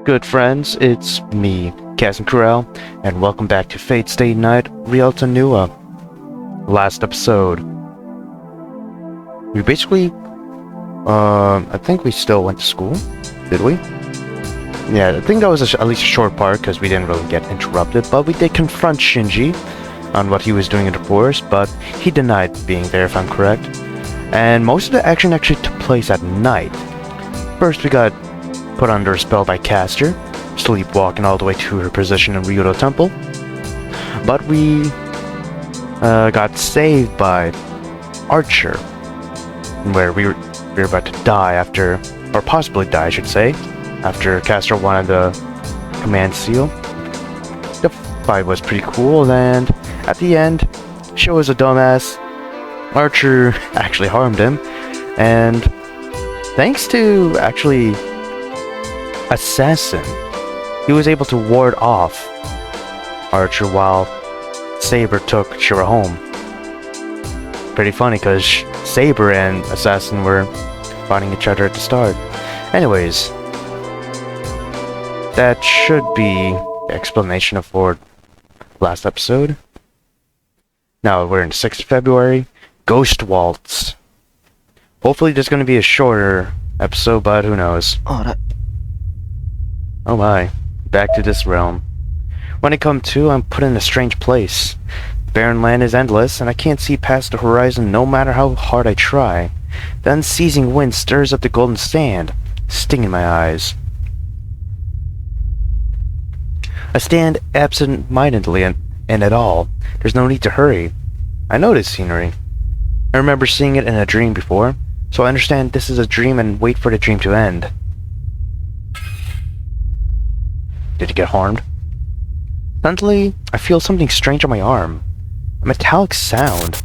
good friends? It's me, Kasin Koral, and welcome back to Fate Stay Night, Realta Nua. Last episode. We basically, I think we still went to school, did we? Yeah, I think that was at least a short part because we didn't really get interrupted, but we did confront Shinji on what he was doing in the forest, but he denied being there if I'm correct. And most of the action actually took place at night. First we got put under a spell by Caster, sleepwalking all the way to her position in Ryudo Temple. But we got saved by Archer, where we were about to die after, or possibly die I should say, after Caster wanted the command seal. The fight was pretty cool, and at the end, Sho was a dumbass. Archer actually harmed him, and thanks to actually Assassin, he was able to ward off Archer while Saber took Shira home. Pretty funny because Saber and Assassin were fighting each other at the start. Anyways, that should be the explanation of for last episode. Now we're in 6th February, Ghost Waltz. Hopefully there's going to be a shorter episode, but who knows. Oh my, back to this realm. When I come to, I'm put in a strange place. Barren land is endless, and I can't see past the horizon no matter how hard I try. The unceasing wind stirs up the golden sand, stinging my eyes. I stand absent-mindedly and at all. There's no need to hurry. I know this scenery. I remember seeing it in a dream before, so I understand this is a dream and wait for the dream to end. Did you get harmed? Suddenly, I feel something strange on my arm. A metallic sound.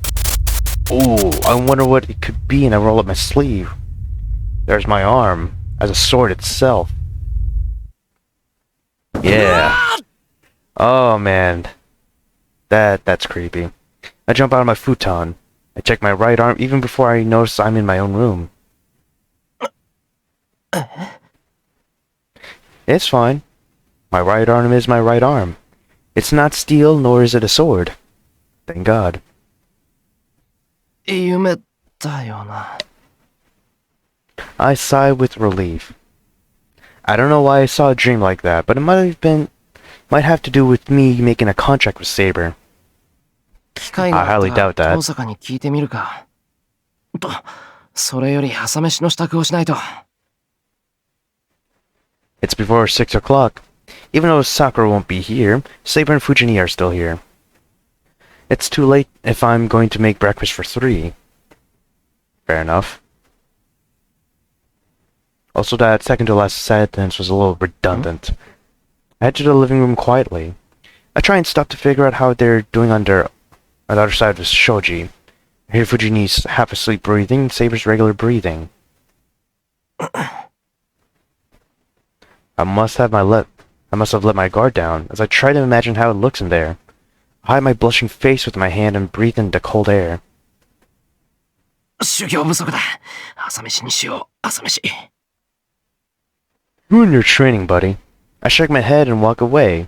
Ooh, I wonder what it could be, and I roll up my sleeve. There's my arm, as a sword itself. Yeah. Oh man. That's creepy. I jump out of my futon. I check my right arm even before I notice I'm in my own room. It's fine. My right arm is my right arm. It's not steel, nor is it a sword. Thank God. I sigh with relief. I don't know why I saw a dream like that, but it might have to do with me making a contract with Saber. I highly doubt that. It's before 6 o'clock. Even though Sakura won't be here, Saber and Fujini are still here. It's too late if I'm going to make breakfast for 3. Fair enough. Also, that second to last sentence was a little redundant. I head to the living room quietly. I try and stop to figure out how they're doing on the other side of the shoji. I hear Fujini's half-asleep breathing and Saber's regular breathing. I must have let my guard down, as I try to imagine how it looks in there. I hide my blushing face with my hand and breathe in the cold air. Ruin your training, buddy. I shake my head and walk away.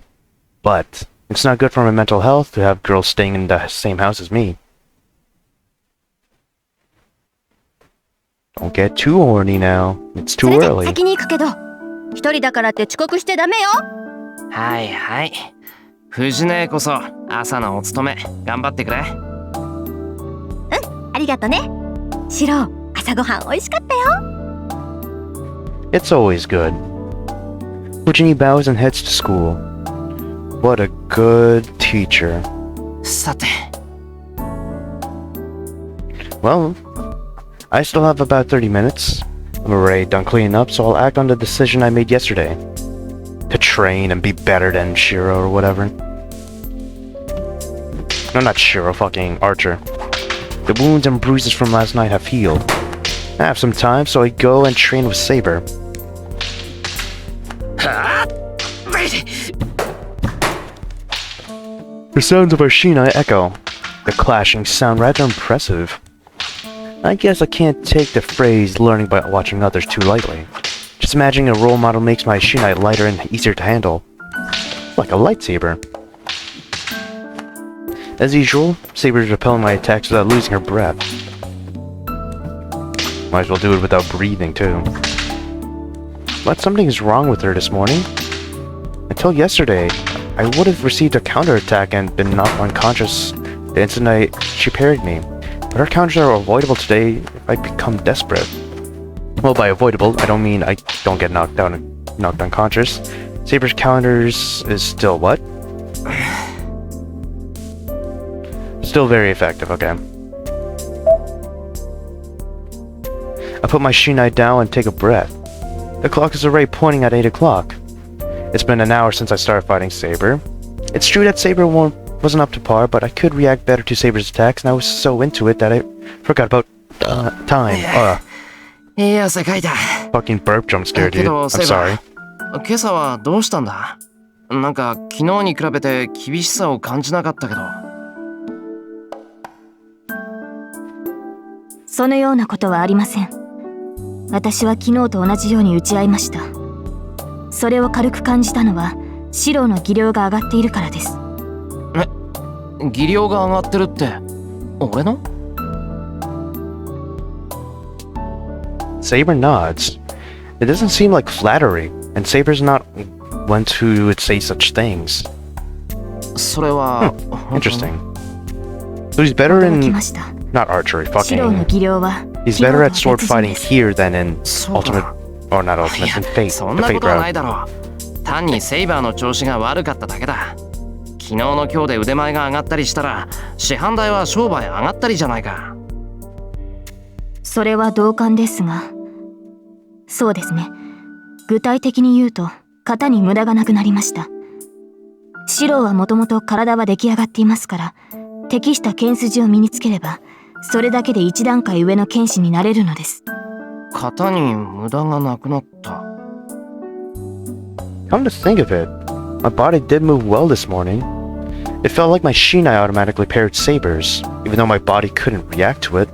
But it's not good for my mental health to have girls staying in the same house as me. Don't get too horny now. It's too early. 一人だからって遅刻してダメよ。はいはい。藤姉こそ朝のお勤め頑張ってくれ。ありがとね。シロ、朝ごはん美味しかったよ。It's always good. Fujini bows and heads to school. What a good teacher. さて。Well, I still have about 30 minutes. I'm already done cleaning up, so I'll act on the decision I made yesterday. To train and be better than Shiro or whatever. No, not Shiro, fucking Archer. The wounds and bruises from last night have healed. I have some time, so I go and train with Saber. The sounds of Arshina echo. The clashing sound rather impressive. I guess I can't take the phrase learning by watching others too lightly. Just Just imagining a role model makes my shinai lighter and easier to handle. Like a lightsaber. As usual, Saber is repelling my attacks without losing her breath. Might as well do it without breathing, too. But something is wrong with her this morning. Until yesterday, I would have received a counterattack and been knocked unconscious the instant she parried me. But her counters are avoidable today if I become desperate. Well, by avoidable, I don't mean I don't get knocked unconscious. Saber's counters is still what? Still very effective, okay. I put my shinai down and take a breath. The clock is already pointing at 8 o'clock. It's been an hour since I started fighting Saber. It's true that Saber wasn't up to par, but I could react better to Saber's attacks, and I was so into it that I forgot about time. Fucking burp jump scare, dude. I'm sorry. 今朝はどうしたんだ？なんか昨日に比べて厳しさを感じなかったけど。そのようなことはありません。私は昨日と同じように打ち合いました。それを軽く感じたのは四郎の技量が上がっているからです。技量が上がってるって俺の？ Saber nods. It doesn't seem like flattery, and Saber's not one who would say such things. それは、Interesting. So he's better in not archery, fucking. He's better at sword fighting here than in ultimate, or not ultimate, in Fate. そんなことはないだろう。単にセイバーの調子が悪かっただけだ。昨日の今日で腕前が上がったりしたら、市販代は商売上がったりじゃないか。それは同感ですが、そうですね。具体的に言うと、型に無駄がなくなりました。四郎はもともと体は出来上がっていますから、適した剣筋を身につければ、それだけで一段階上の剣士になれるのです。型に無駄がなくなった。Come to think of it, my body did move well this morning. It felt like my shinai automatically parried sabers, even though my body couldn't react to it.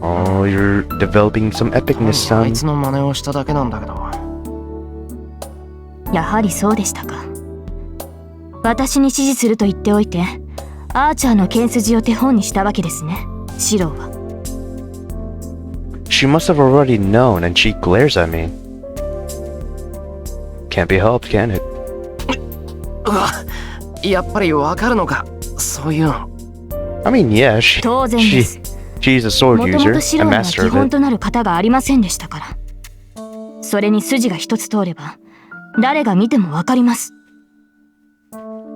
Oh, you're developing some epicness, son. あいつの真似をしただけなんだけど。やはりそうでしたか。私に指示すると言っておいて、アーチャーの剣筋を手本にしたわけですね、四郎は。She must have already known, and she glares at me. Can't be helped, can it? うわ、やっぱりわかるのか、そういうの。I mean, yeah, 当然です。she's a sword もとも user, と四 a 郎には master 基 of 本 it. となる型がありませんでしたから。それに筋が一つ通れば、誰が見てもわかります。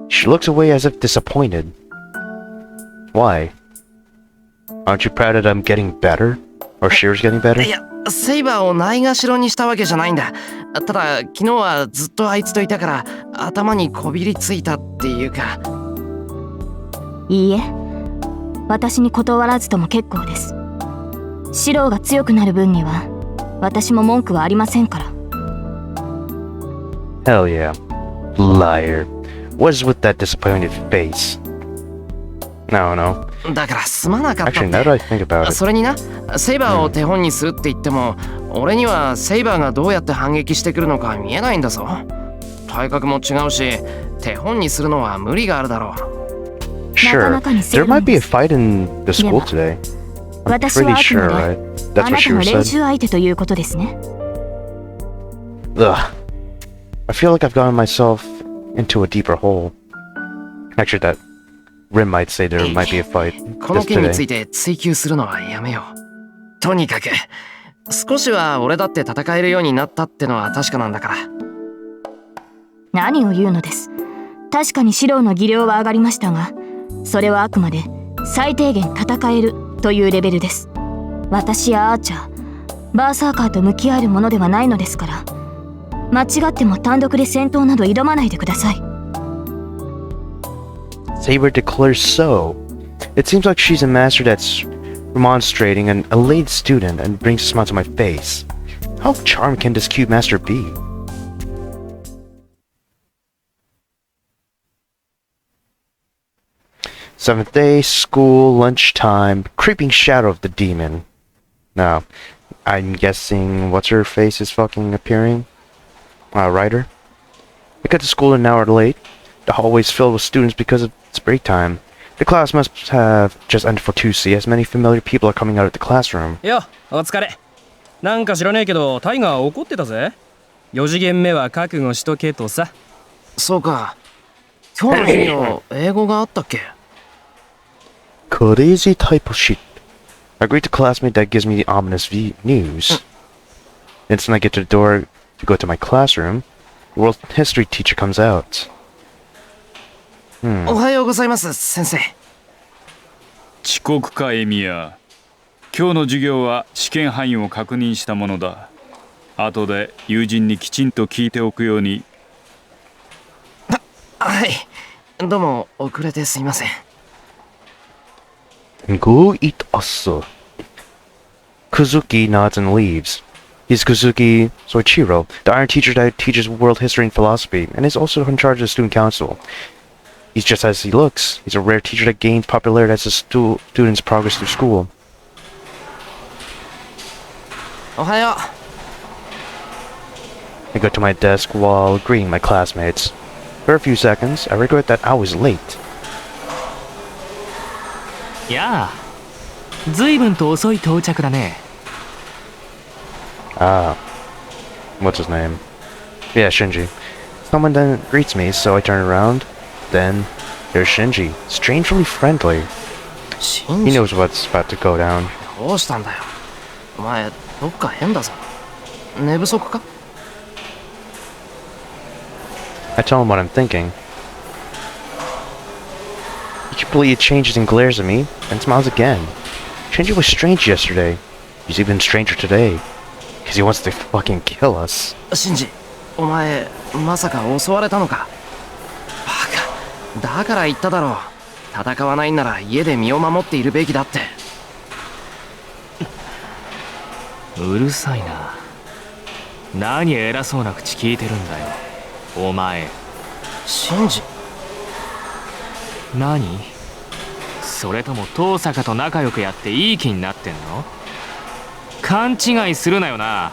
She looks away as if disappointed. Why? Aren't you proud that I'm getting better? Or Shear's getting better? いや、セイバーをないがしろにしたわけじゃないんだ。ただ、昨日はずっとあいつといたから、頭にこびりついたっていうか。いいえ、私に断らずとも結構です。四郎が強くなる分には、私も文句はありませんから。Hell yeah. Liar. What is with that disappointed face? No. だからすまなかったって。 Actually, now that I think about it. それにな、セイバーを手本にするって言っても、俺にはセイバーがどうやって反撃してくるのか見えないんだぞ。体格も違うし、手本にするのは無理があるだろう。Sure, there might be a fight in the school today. I'm pretty sure, right? That's what she あなたの練 said. 習相手ということですね。Ugh. I feel like I've gotten myself into a deeper hole. Actually, that Rim might say there might be a fight この this 件につ today. いて追求するのはやめよう。とにかく、少しは俺だって戦えるようになったってのは確かなんだから。何を言うのです。確かに四郎の技量は上がりましたが、それはあくまで最低限戦えるというレベルです。私やアーチャー、バーサーカーと向き合えるものではないのですから、間違っても単独で戦闘など挑まないでください。Saber declares so. It seems like she's a master that's remonstrating and a late student and brings a smile to my face. How charming can this cute master be? Seventh day, school, lunchtime, creeping shadow of the demon. Now, I'm guessing what's her face is fucking appearing. Ryder. I got to school an hour late. The hallway's filled with students because it's break time. The class must have just ended for 2C as many familiar people are coming out of the classroom. よ、お疲れ。なんか知らねえけど、タイガー怒ってたぜ。4次元目は覚悟しとけとさ。そうか。今日の授業、英語があったっけ？ Crazy type of shit. I greet the classmate that gives me the ominous news. Instant I get to the door to go to my classroom, the world history teacher comes out. おはようございます、先生。遅刻かエミヤ。今日の授業は試験範囲を確認したものだ。後で友人にきちんと聞いておくように。はい。どうも遅れてすいません。Go eat us. Kazuki nods and leaves. He's Kazuki Soichiro, the iron teacher that teaches world history and philosophy, and is also in charge of the student council. He's just as he looks. He's a rare teacher that gains popularity as the students progress through school. おはよう。I go to my desk while greeting my classmates. For a few seconds, I regret that I was late. やあ、随分と遅い到着だね。What's his name? Yeah, Shinji. Someone then greets me, so I turn around. Then, there's Shinji, strangely friendly. He knows what's about to go down. どうしたんだよ。お前、どっか変だぞ。寝不足か？ I tell him what I'm thinking. He completely changes and glares at me, and smiles again. Shinji was strange yesterday. He's even stranger today. Because he wants to fucking kill us. シンジ、お前、まさか襲われたのか？バカ。だから言っただろう。戦わないんなら家で身を守っているべきだって。うるさいな。何偉そうな口聞いてるんだよ、お前。シンジ。何？それとも遠坂と仲良くやっていい気になってんの？勘違いするなよな。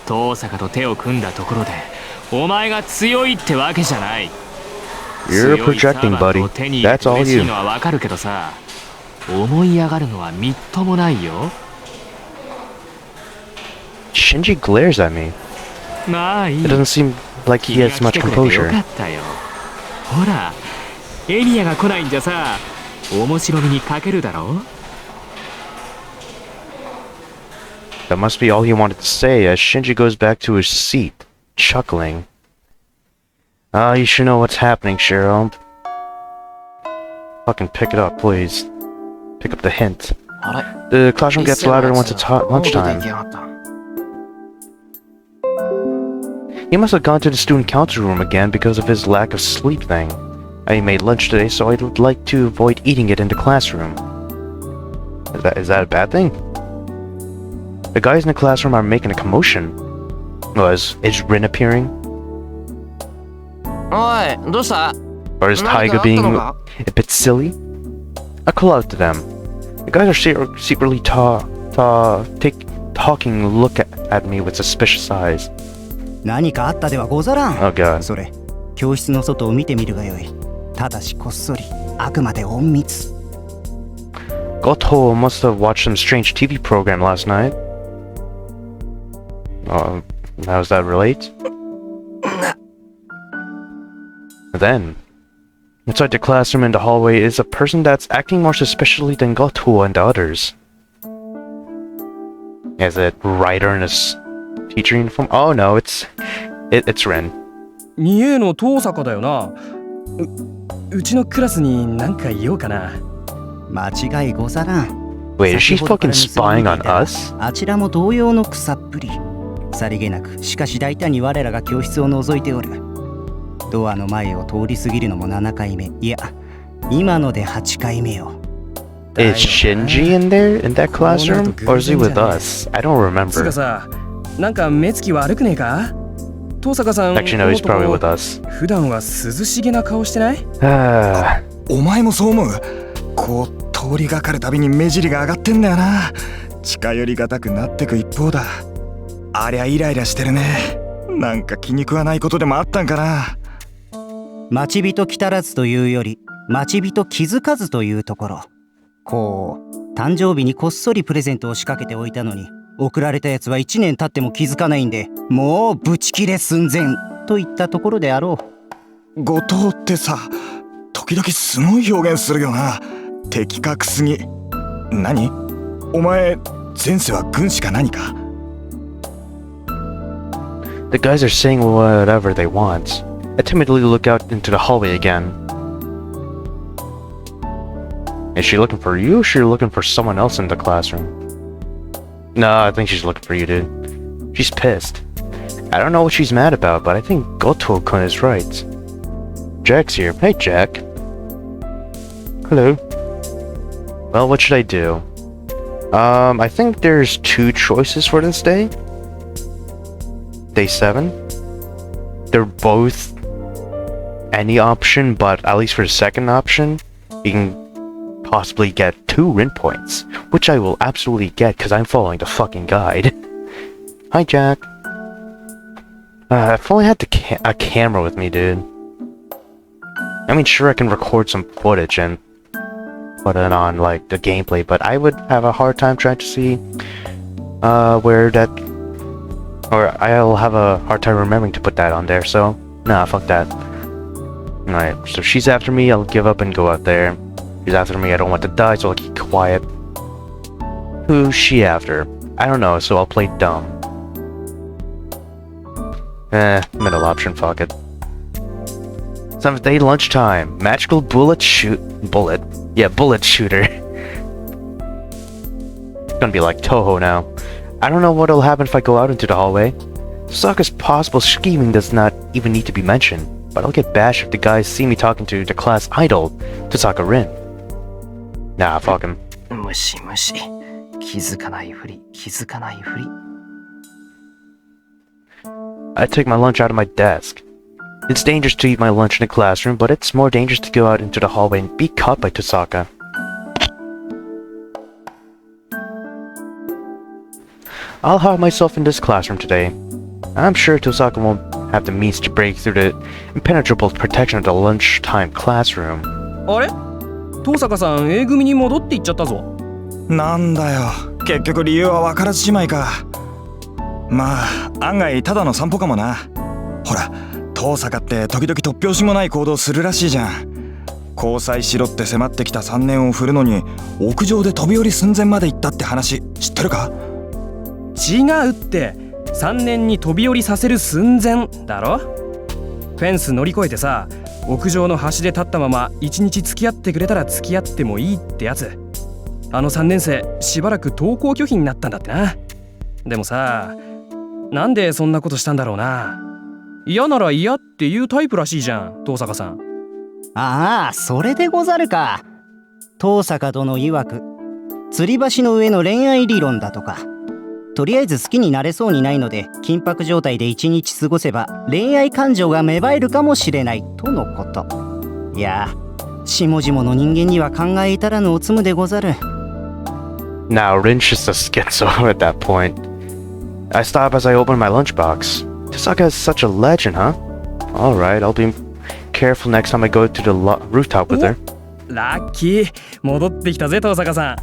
遠坂と手を組んだところでお前が強いってわけじゃない。 You're projecting, buddy. That's all 強い you. のはわかるけどさ、思い上がるのはみっともないよ。Shinji glares at me. まあいい。 It doesn't seem like he 君が has 来 much てくれてよ composure. かったよ。ほら、エミヤが来ないんじゃさ、面白みに欠けるだろ。 That must be all he wanted to say as Shinji goes back to his seat, chuckling. You should know what's happening, Cheryl. Fucking pick it up, please. Pick up the hint. あれ？ The classroom gets louder once it's lunchtime. He must have gone to the student council room again because of his lack of sleep thing. I made lunch today, so I would like to avoid eating it in the classroom. Is that a bad thing? The guys in the classroom are making a commotion. Is Rin appearing? おい、どうした？ Or is Taiga being a bit silly? I call out to them. The guys are secretly talking look at me with suspicious eyes. 何かあったではござらん。 Oh god. それ、教室の外を見てみるがよい。ただしこっそり、あくまで隠密。Goto must have watched some strange TV program last night. How does that relate? Then, inside the classroom in the hallway is a person that's acting more suspiciously than Goto and the others. Is it Ryder in his teacher uniform? Oh no, it's Ren. 三重の遠坂だよな。うちのクラスに何か言おうかな。間違いござらん。 Wait, is she 先ほどから fucking 盗み spying 見 on ていたが us? あちらも同様の草っぷり。さりげなく、しかし大胆に我らが教室を覗いておる。ドアの前を通り過ぎるのも7回目。いや、今ので8回目よ。 Is Shinji in there in that classroom? Or is he with us? I don't つうか remember. さ、なんか目つき悪くねえか？遠坂さん、 Actually, no, he's probably with us. 普段は涼しげな顔してない？お前もそう思う？こう通りがかるたびに目尻が上がってんだよな。近寄りがたくなってく一方だ。ありゃイライラしてるね。なんか気に食わないことでもあったんかな。待ち人来たらずというより待ち人気づかずというところ。こう誕生日にこっそりプレゼントを仕掛けておいたのに送られたやつは1年経っても気づかないんで、もうブチ切れ寸前といったところであろう。後藤ってさ、時々すごい表現するよな。的確すぎ。何？お前前世は軍師か何か？ The guys are saying whatever they want. I timidly look out into the hallway again. Is she looking for you or is she looking for someone else in the classroom? No, I think she's looking for you, dude. She's pissed. I don't know what she's mad about, but I think Goto-kun is right. Jack's here. Hey, Jack. Hello. Well, what should I do? I think there's 2 choices for this day. Day 7. They're both any option, but at least for the second option, you can possibly get 2 Rin points, which I will absolutely get because I'm following the fucking guide. Hi, Jack. If only I had a camera with me, dude. I mean, sure, I can record some footage and put it on, like, the gameplay, but I would have a hard time trying to see, where that... Or I'll have a hard time remembering to put that on there, so... Nah, fuck that. Alright, so she's after me, I'll give up and go out there. She's after me, I don't want to die, so I'll keep quiet. Who's she after? I don't know, so I'll play dumb. Middle option, fuck it. 7th day lunchtime. Magical bullet shooter. It's gonna be like Toho now. I don't know what'll happen if I go out into the hallway. Sokka's possible scheming does not even need to be mentioned, but I'll get bashed if the guys see me talking to the class idol, Tosaka Rin. Nah, fuck him. 無視無視。気づかないふり、気づかないふり。I take my lunch out of my desk. It's dangerous to eat my lunch in the classroom, but it's more dangerous to go out into the hallway and be caught by Tosaka. I'll hide myself in this classroom today. I'm sure Tosaka won't have the means to break through the impenetrable protection of the lunchtime classroom. あれ東坂さん A 組に戻っていっちゃったぞ。なんだよ、結局理由は分からずじまいか。まあ案外ただの散歩かもな。ほら東坂って時々突拍子もない行動するらしいじゃん。交際しろって迫ってきた3年を振るのに屋上で飛び降り寸前まで行ったって話知ってるか？違うって、3年に飛び降りさせる寸前だろ。フェンス乗り越えてさ、屋上の端で立ったまま1日付き合ってくれたら付き合ってもいいってやつ。あの3年生しばらく登校拒否になったんだってな。でもさ、なんでそんなことしたんだろうな。嫌なら嫌っていうタイプらしいじゃん、東坂さん。ああ、それでござるか。東坂殿曰く吊り橋の上の恋愛理論だとか。とりあえず好きになれそうにないので緊迫状態で1日過ごせば恋愛感情が芽生えるかもしれないとのこと。いや、下々の人間には考え至らぬおつむでござる。Now, Rin's just a schizo at that point. I stop as I open my lunchbox. Tosaka is such a legend, huh? Alright, I'll be careful next time I go to the rooftop with her. ラッキー、戻ってきたぜ東坂さん。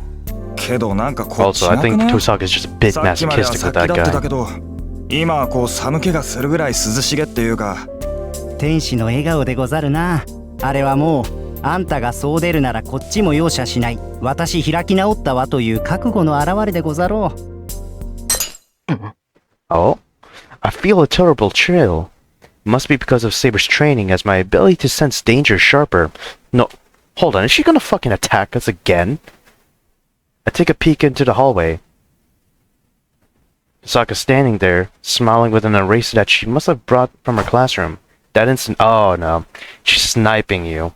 けどなんかこっち Also, な I く think ね？ Tosaka is just a bit さっきまでは masochistic さ with っき that だってた guy. けど、今はこう寒気がするぐらい涼しげっていうか。天使の笑顔でござるな。あれはもうあんたがそう出るならこっちも容赦しない、私開き直ったわという覚悟の表れでござろう。Oh? I feel a terrible chill. Must be because of Saber's training, as my ability to sense danger is sharper. No, hold on, is she gonna fucking attack us again? I take a peek into the hallway. Sokka's standing there, smiling with an eraser that she must have brought from her classroom. That instant, oh no, she's sniping you.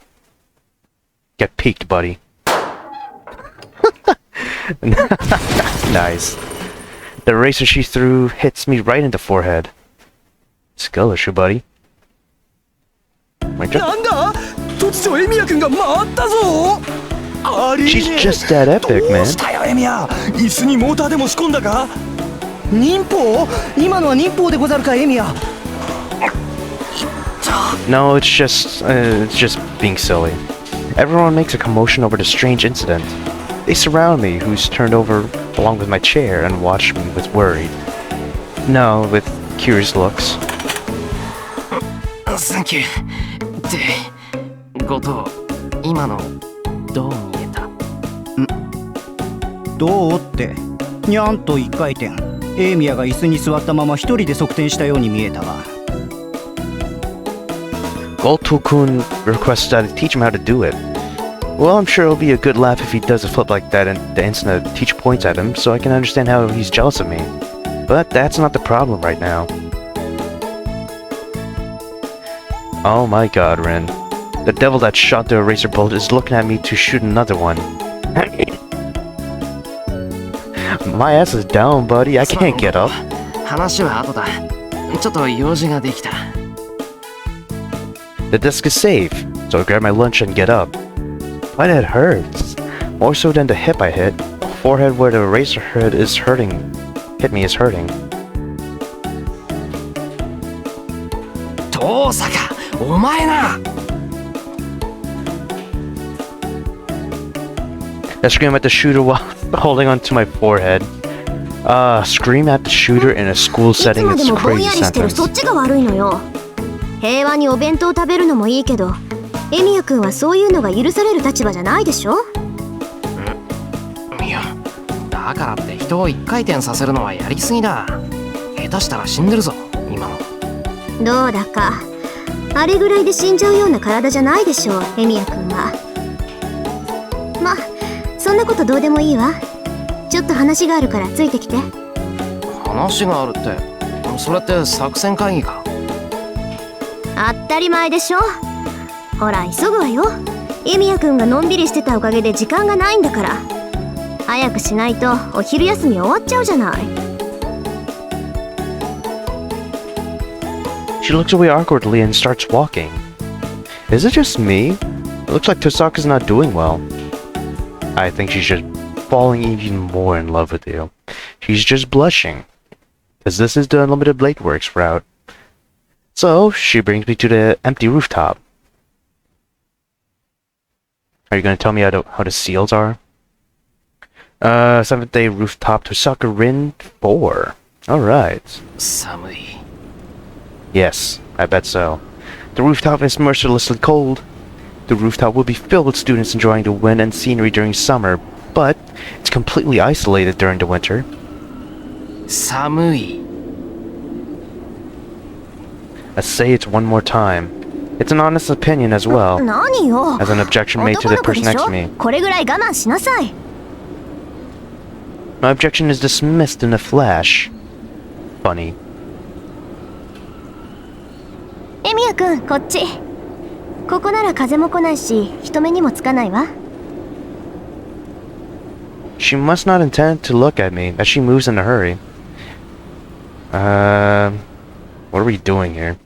Get peeked, buddy. Nice. The eraser she threw hits me right in the forehead. Skill issue, buddy. なんだ突如エミヤ君が回ったぞ。ありえねえ。 She's just that epic, どう man. したよエミヤ。椅子にモーターでも仕込んだか。忍法？今のは忍法でござるかエミヤ。 No, it's just being silly. Everyone makes a commotion over the strange incident. They surround me, who's turned over along with my chair, and watch me with worried. No, with curious looks. サンキュー。って後藤、今のどう見えた？どうって。にゃんと一回転。エイミヤが椅子に座ったまま一人で側転したように見えたわ。Goto-kun requests that I teach him how to do it. Well, I'm sure it'll be a good laugh if he does a flip like that and the instant a teacher points at him, so I can understand how he's jealous of me. But that's not the problem right now. Oh my god, Rin. The devil that shot the eraser bullet is looking at me to shoot another one. My ass is down, buddy. I can't get up. 話は後だ。ちょっと用事ができた。The desk is safe, so I grab my lunch and get up. My head hurts. More so than the hip I hit. Forehead where the eraser head is hurting. Hit me is hurting. 遠坂、お前な。I scream at the shooter while holding onto my forehead. Scream at the shooter in a school いつ setting まで is もぼんや crazy りしてる sentence. そっちが悪いのよ。平和にお弁当食べるのもいいけど、エミヤくんはそういうのが許される立場じゃないでしょ。いや、だからって人を一回転させるのはやりすぎだ。下手したら死んでるぞ、今の。どうだか、あれぐらいで死んじゃうような体じゃないでしょう、エミヤくんは。ま、そんなことどうでもいいわ。ちょっと話があるからついてきて。話があるって、それって作戦会議か？当たり前でしょ。ほら急ぐわよ。エミヤくんがのんびりしてたおかげで時間がないんだから。早くしないとお昼休み終わっちゃうじゃない。She looks away awkwardly and starts walking. Is it just me? It looks like Tosaka's not doing well. I think she's just falling even more in love with you. She's just blushing. Because this is the Unlimited Blade Works route. So, she brings me to the empty rooftop. Are you going to tell me how the seals are? 7th day rooftop Tosaka Rin 4. Alright. 寒い。Yes, I bet so. The rooftop is mercilessly cold. The rooftop will be filled with students enjoying the wind and scenery during summer, but it's completely isolated during the winter. 寒い。 I say it one more time. It's an honest opinion as well, 何よ。 as an objection made to 男 the の子で person し next ょ to me. これぐらい我慢しなさい。 My objection is dismissed in a flash. Funny. エミヤくんこっち。ここなら風も来ないし人目にもつかないわ。 She must not intend to look at me, as she moves in a hurry. What are we doing here?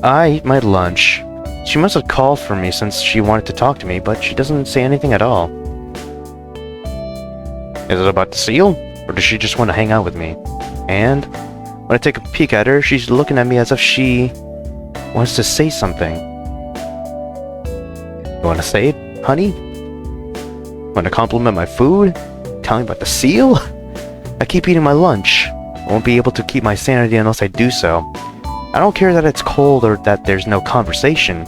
I eat my lunch. She must have called for me since she wanted to talk to me, but she doesn't say anything at all. Is it about the seal? Or does she just want to hang out with me? And when I take a peek at her, she's looking at me as if she wants to say something. You want to say it, honey? Want to compliment my food? Tell me about the seal? I keep eating my lunch. I won't be able to keep my sanity unless I do so. I don't care that it's cold or that there's no conversation.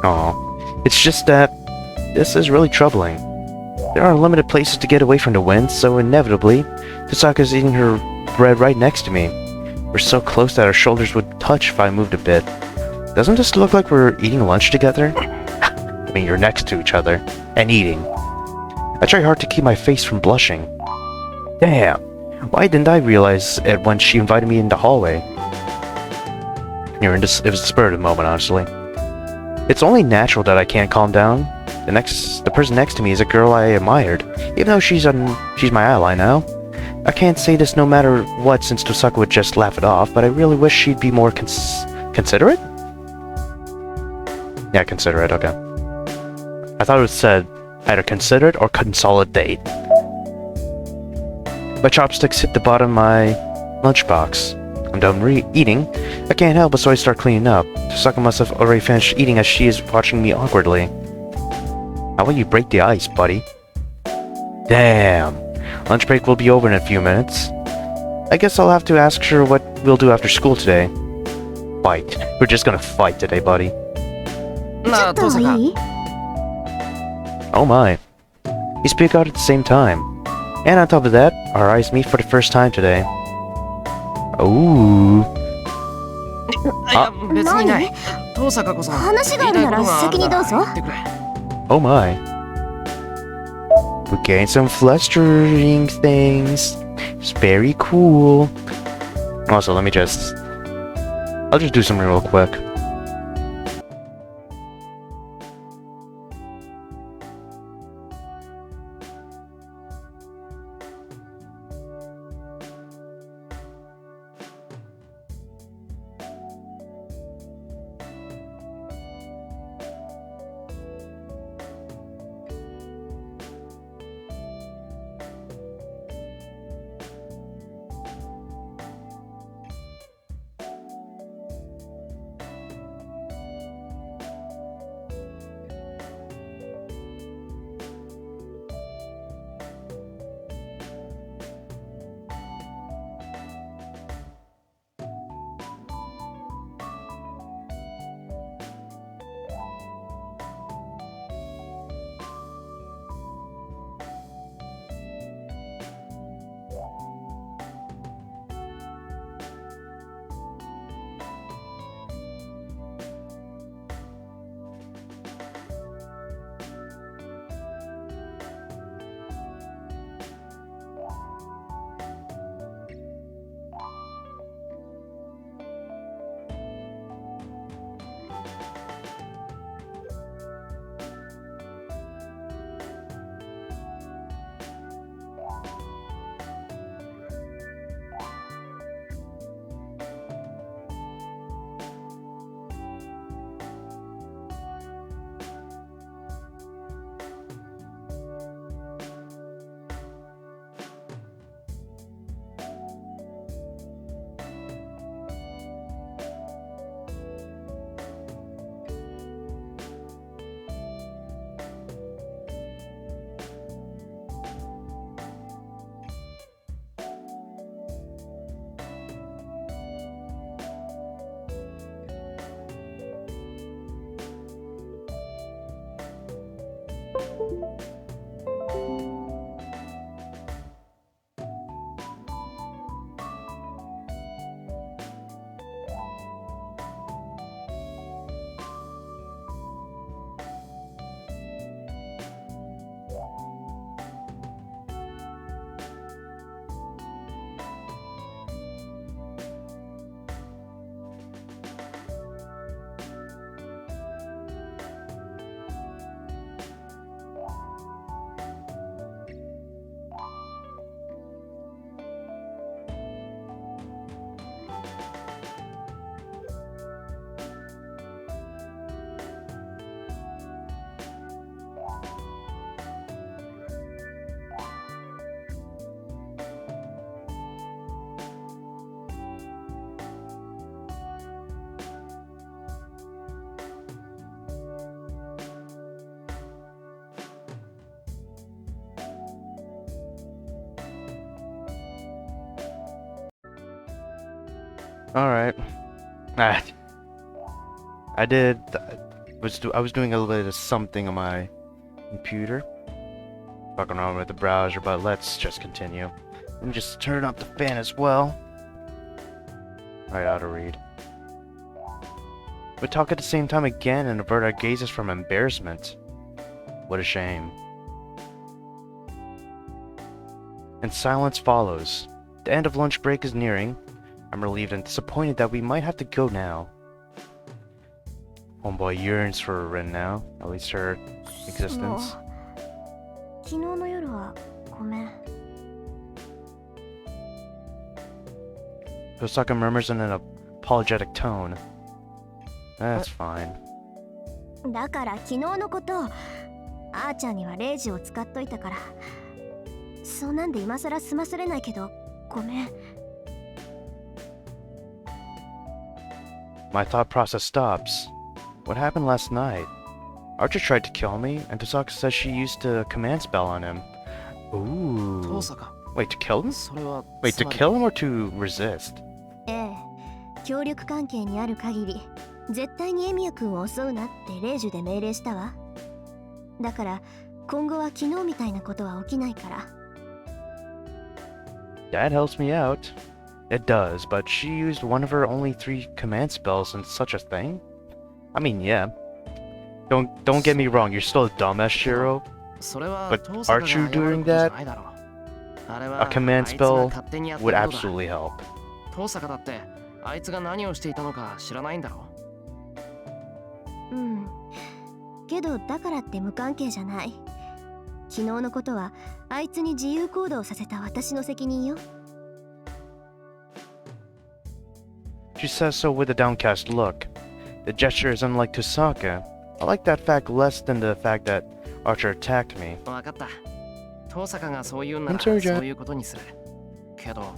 Aw, it's just that this is really troubling. There are limited places to get away from the wind, so inevitably, Tosaka's eating her bread right next to me. We're so close that our shoulders would touch if I moved a bit. Doesn't this look like we're eating lunch together? I mean, you're next to each other, and eating. I try hard to keep my face from blushing. Damn, why didn't I realize it when she invited me in the hallway? It was the spur of the moment, honestly. It's only natural that I can't calm down. The person next to me is a girl I admired, even though she's my ally now. I can't say this no matter what since Tosaka would just laugh it off, but I really wish she'd be more Consider it? Yeah, consider it, okay. I thought it said either consider it or consolidate. My chopsticks hit the bottom of my lunchbox. I'm done eating. I can't help it, so I start cleaning up. Sokka must have already finished eating as she is watching me awkwardly. How about you break the ice, buddy? Damn. Lunch break will be over in a few minutes. I guess I'll have to ask her what we'll do after school today. Fight. We're just gonna fight today, buddy. なあ登坂。Oh my. We speak out at the same time. And on top of that, our eyes meet for the first time today. Ooh. いや別にない。登坂こそ話があるなら先にどうぞ。言ってくれ。 Oh my. We gained some flustering things. It's very cool. Also, I'll just do something real quick. Alright. I was doing a little bit of something on my computer. Fucking around with the browser, but let's just continue. Let me just turn up the fan as well. Alright, how to read. We talk at the same time again and avert our gazes from embarrassment. What a shame. And silence follows. The end of lunch break is nearing. I'm relieved and disappointed that we might have to go now. Homeboy yearns for a Rin now, at least her existence. 昨日の夜はごめん。 Kosaka murmurs in an apologetic tone. That's fine. だから昨日のこと、あーちゃんには0時を使っといたから、そうなんで今更済まされないけどごめん。 My thought process stops. What happened last night? Archer tried to kill me, and Tosaka says she used a command spell on him. 遠 Ooh. 坂 Wait, to kill him? それは Wait, つ to まり kill him or to resist? ええ、協力関係にある限り絶対にエミヤ君を襲うなってレイジュで命令したわ。だから今後は昨日みたいなことは起きないから。 That helps me out. It does, but she used one of her only 3 command spells in such a thing? I mean, yeah. Don't get me wrong, you're still a dumbass, Shiro. それは But 遠坂が aren't you 謝る doing ことじゃ that? ないだろう。あれ A は command あいつが spell 勝手にやって would ることだ。 absolutely help. 遠坂だってあいつが何をしていたのか知らないんだろうん。けどだからって無関係じゃない。昨日のことはあいつに自由行動させた私の責任よ。 She says so with a downcast look. The gesture is unlike Tosaka. I like that fact less than the fact that Archer attacked me. わかった。遠坂がそう言うんなら I'm そ sorry, う Jack. いうことにする。けど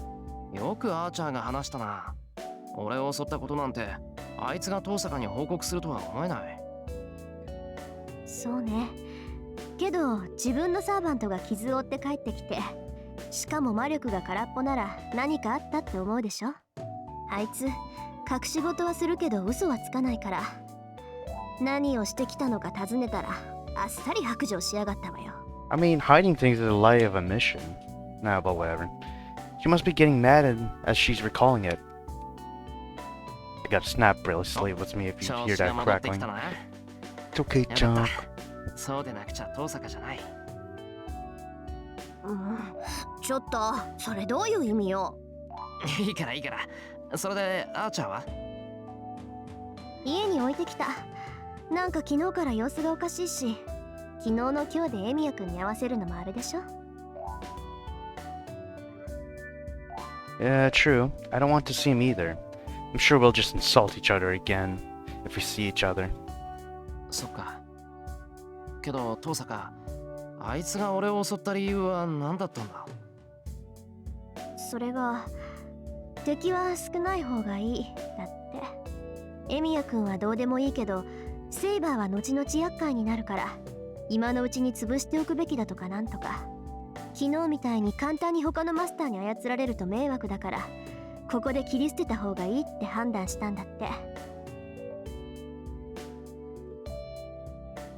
よくアーチャーが話したな。俺を襲ったことなんてあいつが遠坂に報告するとは思えない。そうね。けど自分のサーバントが傷を負って帰ってきて、しかも魔力が空っぽなら何かあったって思うでしょ。あいつ隠し事はするけど嘘はつかないから。何をしてきたのか尋ねたらあっさり白状しやがったわよ。 I mean, hiding things is a lie of omission. Nah, but whatever. She must be getting mad as she's recalling it. I got a snap bracelet with me if you 調 hear 子が that 戻ってき crackling. たな。 It's okay, や John. めた。そうでなくちゃ遠坂じゃない。うん、ちょっとそれどういう意味よ。いいからいいから。それでアーチャーは家に置いてきた。なんか昨日から様子がおかしいし、昨日の今日でエミヤ君に合わせるのもあれでしょ。 Yeah, true. I don't want to see him either. I'm sure we'll just insult each other again if we see each other. そっか。けど遠坂、あいつが俺を襲った理由は何だったんだ。それが敵は少ない方がいいだって。エミヤ君はどうでもいいけど、セイバーは後々厄介になるから今のうちに潰しておくべきだとかなんとか。昨日みたいに簡単に他のマスターに操られると迷惑だから、ここで切り捨てた方がいいって判断したんだって。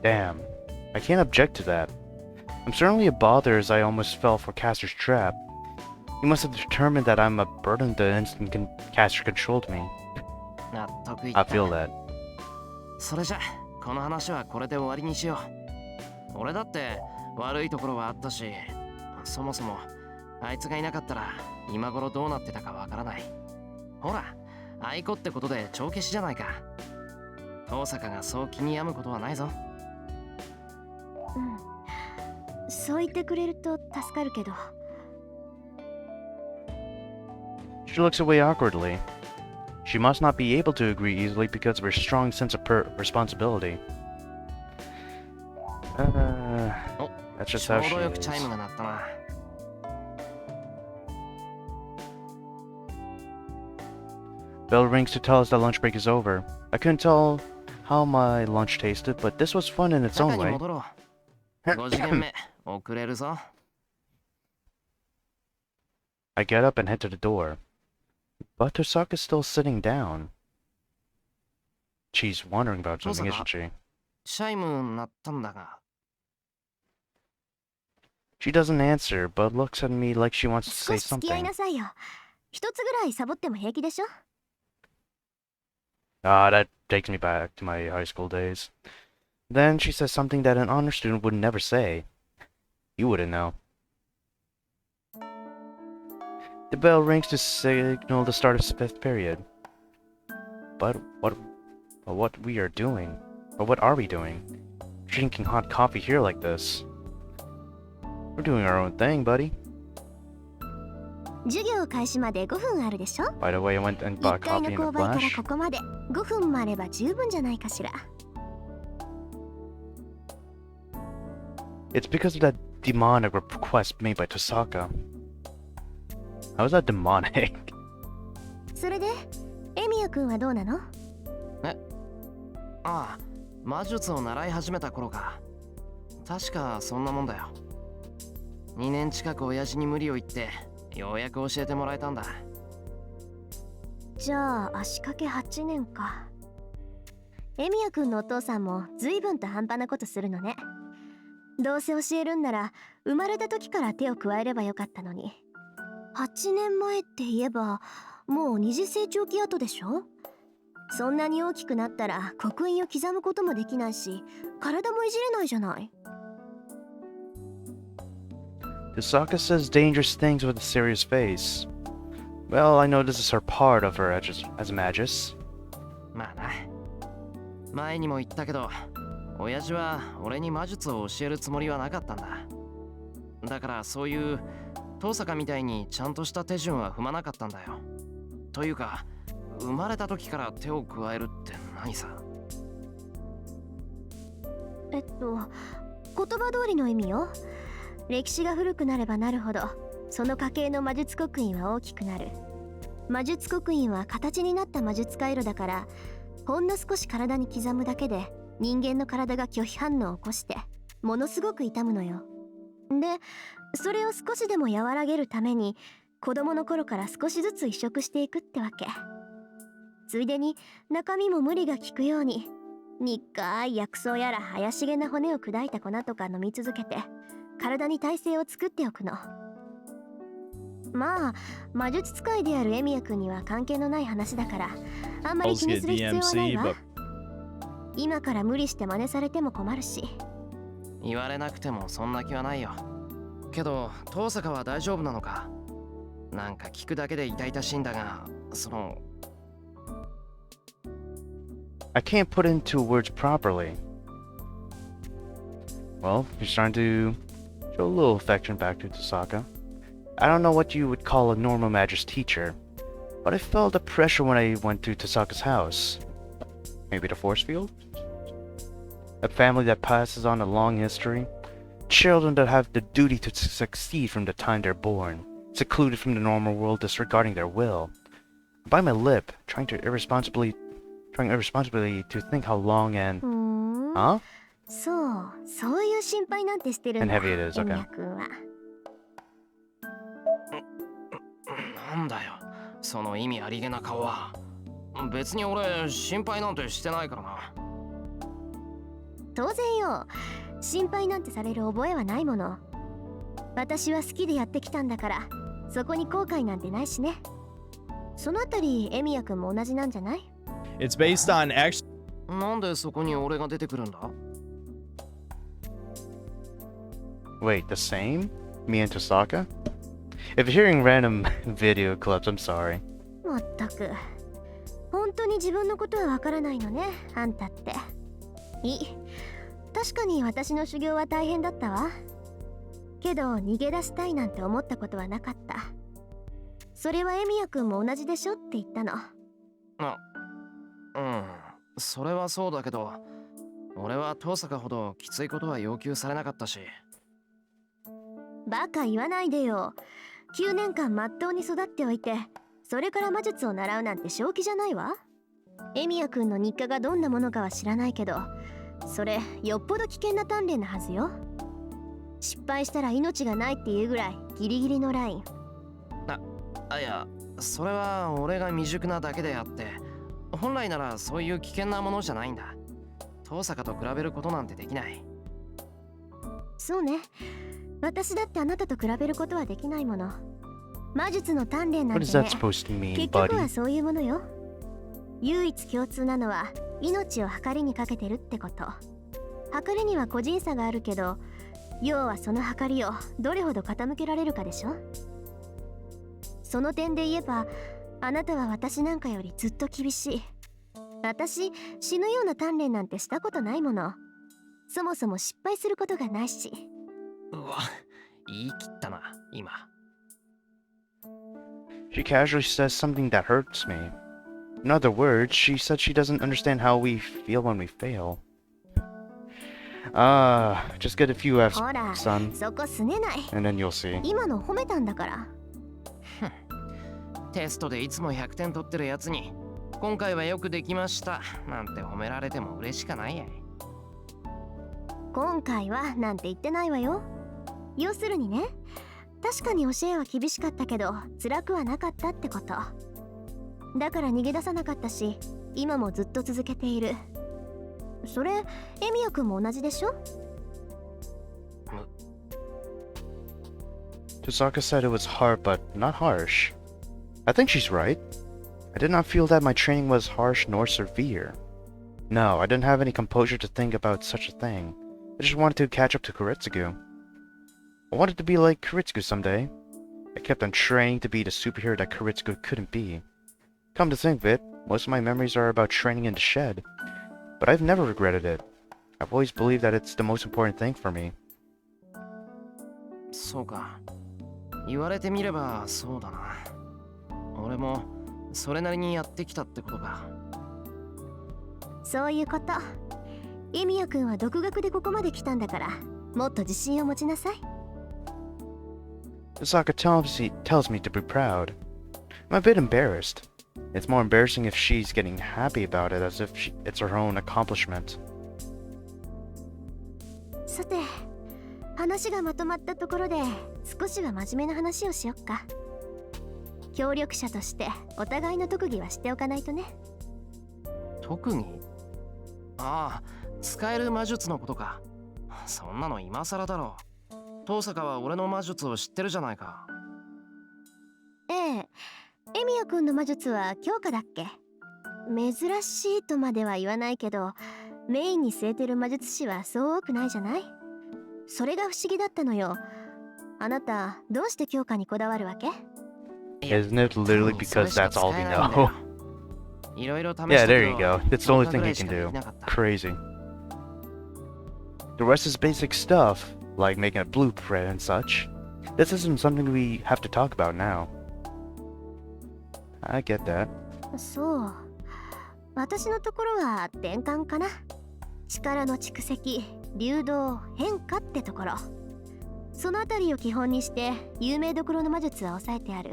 Damn. I can't object to that. I'm certainly a bother as I almost fell for Caster's trap. He must have determined that I'm a burden the instant Caster controlled me. 納得いっ I た。 feel that. それじゃこの話はこれで終わりにしよう。俺だって悪いところはあったし、そもそもあいつがいなかったら今頃どうなってたかわからない。ほら、愛子ってことで帳消しじゃないか。遠坂がそう気に病むことはないぞ。うん、そう言ってくれると助かるけど。 She looks away awkwardly. She must not be able to agree easily because of her strong sense of responsibility. That's just ちょ how うどよ she くチャイ is. ムが鳴ったな。Bell rings to tell us that lunch break is over. I couldn't tell how my lunch tasted, but this was fun in its 中 own に way. 戻ろう。5次元目遅れるぞ。I get up and head to the door. But Tosaka's still sitting down. She's wondering about something, isn't she? チャイム鳴ったんだが。She doesn't answer, but looks at me like she wants to 少 say し付き合い something. なさいよ。一つぐらいサボっても平気でしょ。 Ah, that takes me back to my high school days. Then she says something that an honor student would never say. You wouldn't know. The bell rings to signal the start of 5th period. But what we are doing? Or what are we doing? Drinking hot coffee here like this. We're doing our own thing, buddy. 授業開始まで5分あるでしょ。 By the way, I went and 1 bought 階 coffee の in a 購買から flash. ここまで5分もあれば十分じゃないかしら。It's because of that demonic request made by Tosaka. How is that demonic? それでエミヤくんはどうなの？ああ、魔術を習い始めた頃か。確かそんなもんだよ。2年近く親父に無理を言ってようやく教えてもらえたんだ。じゃあ足掛け8年か。エミヤくんのお父さんも随分と半端なことするのね。どうせ教えるんなら生まれた時から手を加えればよかったのに。8年前って言えばもう二次成長期後でしょ。そんなに大きくなったら刻印を刻むこともできないし、体もいじれないじゃない。Tosaka says dangerous things with a serious face. Well, I know this is her part of her as a magus. まあな。前にも言ったけど、親父は俺に魔術を教えるつもりはなかったんだ。だからそういう遠坂みたいにちゃんとした手順は踏まなかったんだよ。というか、生まれた時から手を加えるって何さ。言葉通りの意味よ。歴史が古くなればなるほどその家系の魔術刻印は大きくなる。魔術刻印は形になった魔術回路だから、ほんの少し体に刻むだけで人間の体が拒否反応を起こしてものすごく痛むのよ。でそれを少しでも和らげるために子供の頃から少しずつ移植していくってわけ。ついでに中身も無理が効くように苦い薬草やら怪しげな骨を砕いた粉とか飲み続けて体に耐性を作っておくの。まあ魔術使いであるエミヤ君には関係のない話だからあんまり気にする必要はないわ。今から無理して真似されても困るし。言われなくてもそんな気はないよ。けど遠坂は大丈夫なのか。なんか聞くだけで痛々しいんだが、I can't put into words properly. Well, you're starting to show a little affection back to Tosaka. I don't know what you would call a normal magus teacher, but I felt the pressure when I went to Tosaka's house. Maybe the force field? A family that passes on a long history. Children that have the duty to succeed from the time they're born. Secluded from the normal world, disregarding their will. By my lip, trying irresponsibly to think how long and... Huh? そういう心配なんてしてるんだ。 And heavy it is, okay. エミヤ君は。なんだよ、その意味ありげな顔は。別に俺心配なんてしてないからな。当然よ。心配なんてされる覚えはないもの。私は好きでやってきたんだから、そこに後悔なんてないしね。そのあたりエミヤ君も同じなんじゃない？ It's based on actual. なんでそこに俺が出てくるんだ？ Wait, the same? Me and Tosaka? If you're hearing random video clips, I'm sorry. まったく。本当に自分のことはわからないのね、あんたって。確かに私の修行は大変だったわ。けど逃げ出したいなんて思ったことはなかった。それはエミヤ君も同じでしょって言ったの。それはそうだけど、俺は遠坂ほどきついことは要求されなかったし。バカ言わないでよ。9年間まっとうに育っておいて、それから魔術を習うなんて正気じゃないわ。エミヤ君の日課がどんなものかは知らないけど、それよっぽど危険な鍛錬なはずよ。失敗したら命がないっていうぐらいギリギリのライン。いや、それは俺が未熟なだけであって、本来ならそういう危険なものじゃないんだ。遠坂と比べることなんてできない。そうね。私だってあなたと比べることはできないもの。魔術の鍛錬なん What て is ね、 that supposed to mean, 結局は buddy? そういうものよ。唯一共通なのは命を計りにかけてるってこと。計りには個人差があるけど、要はその計りをどれほど傾けられるかでしょ。その点で言えば、あなたは私なんかよりずっと厳しい。私、死ぬような鍛錬なんてしたことないもの。そもそも失敗することがないし。うわ、言い切ったな、今。She casually says something that hurts me. In other words, she said she doesn't understand how we feel when we fail. Just get a few F's, ほら、 son, そこすねない。 and then you'll see. 今の褒めたんだから。テストでいつも100点取ってるやつに今回はよくできましたなんて褒められても嬉しかないやい。今回はなんて言ってないわよ。要するにね、確かに教えは厳しかったけど辛くはなかったってこと。だから逃げ出さなかったし、今もずっと続けている。それ、エミヤ君も同じでしょ？ Tosaka said it was hard, but not harsh. I think she's right. I did not feel that my training was harsh nor severe. No, I didn't have any composure to think about such a thing. I just wanted to catch up to Kuretsugu. I wanted to be like Kuretsugu someday. I kept on training to be the superhero that Kuretsugu couldn't be. Come to think of it, most of my memories are about training in the shed. But I've never regretted it. I've always believed that it's the most important thing for me. そうか。言われてみればそうだな。俺もそれなりにやってきたってことか。そういうこと。エミヤ君は独学でここまで来たんだから、もっと自信を持ちなさい。Tosaka tells me to be proud. I'm a bit embarrassed. It's more embarrassing if she's getting happy about it, as if it's her own accomplishment. さて、話がまとまったところで少しは真面目な話をしよっか。協力者としてお互いの特技は知っておかないとね。特技？ああ、使える魔術のことか。そんなの今更だろう。遠坂は俺の魔術を知ってるじゃないか。ええ、エミヤ君の魔術は強化だっけ？珍しいとまでは言わないけど、メインに据えてる魔術師はそう多くないじゃない？それが不思議だったのよ。あなた、どうして強化にこだわるわけ？ Isn't it literally because that's all we know? いろいろ試した Yeah, け there ど you go. It's the only 4 thing ぐら he いし can かで do. きなかった。 Crazy. The rest is basic stuff, like making a blueprint and such. This isn't something we have to talk about now. I get that. そう。私のところは転換かな。力の蓄積、流動、変化ってところ。そのあたりを基本にして有名どころの魔術は抑えてある。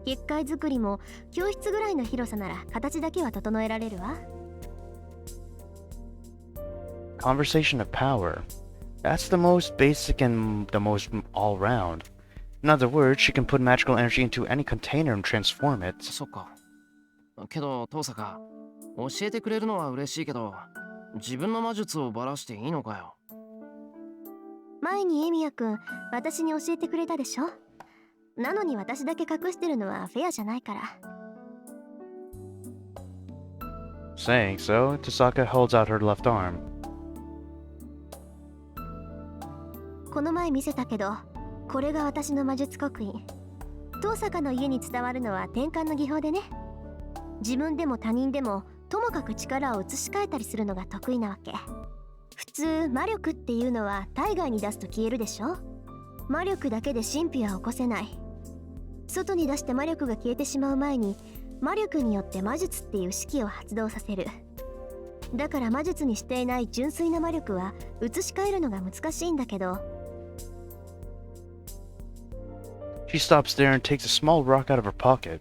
結界作りも教室ぐらいの広さなら形だけは整えられるわ。Conversation of power. That's the most basic and the most all-round. In other words, she can put magical energy into any container and transform it. そっか。けど遠坂、教えてくれるのは嬉しいけど、自分の魔術をばらしていいのかよ。前にエミヤ君、私に教えてくれたでしょ。なのに私だけ隠してるのはフェアじゃないから。Saying so, Tosaka holds out her left arm. この前見せたけど、これが私の魔術刻印。遠坂の家に伝わるのは転換の技法でね。自分でも他人でもともかく力を移し替えたりするのが得意なわけ。普通魔力っていうのは体外に出すと消えるでしょ。魔力だけで神秘は起こせない。外に出して魔力が消えてしまう前に魔力によって魔術っていう式を発動させる。だから魔術にしていない純粋な魔力は移し替えるのが難しいんだけど。She stops there and takes a small rock out of her pocket.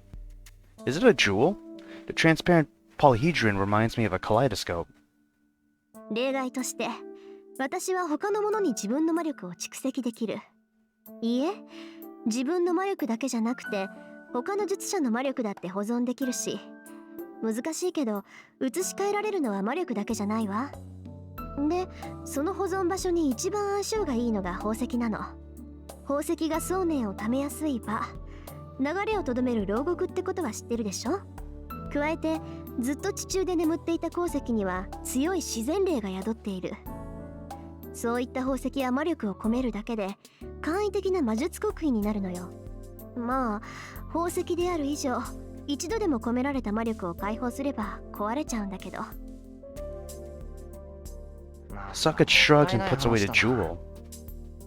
Is it a jewel? The transparent polyhedron reminds me of a kaleidoscope. 例外として私は他のものに自分の魔力を蓄積できる。いいえ、自分の魔力だけじゃなくて他の術者の魔力だって保存できるし、難しいけど移し替えられるのは魔力だけじゃないわ。で、その保存場所に一番相性がいいのが宝石なの。宝石が想念をためやすい場、流れをとどめる牢獄ってことは知ってるでしょ。加えてずっと地中で眠っていた鉱石には強い自然霊が宿っている。そういった宝石は魔力を込めるだけで簡易的な魔術刻印になるのよ。まあ宝石である以上、一度でも込められた魔力を解放すれば壊れちゃうんだけど。 Sokka shrugs and puts away the jewel.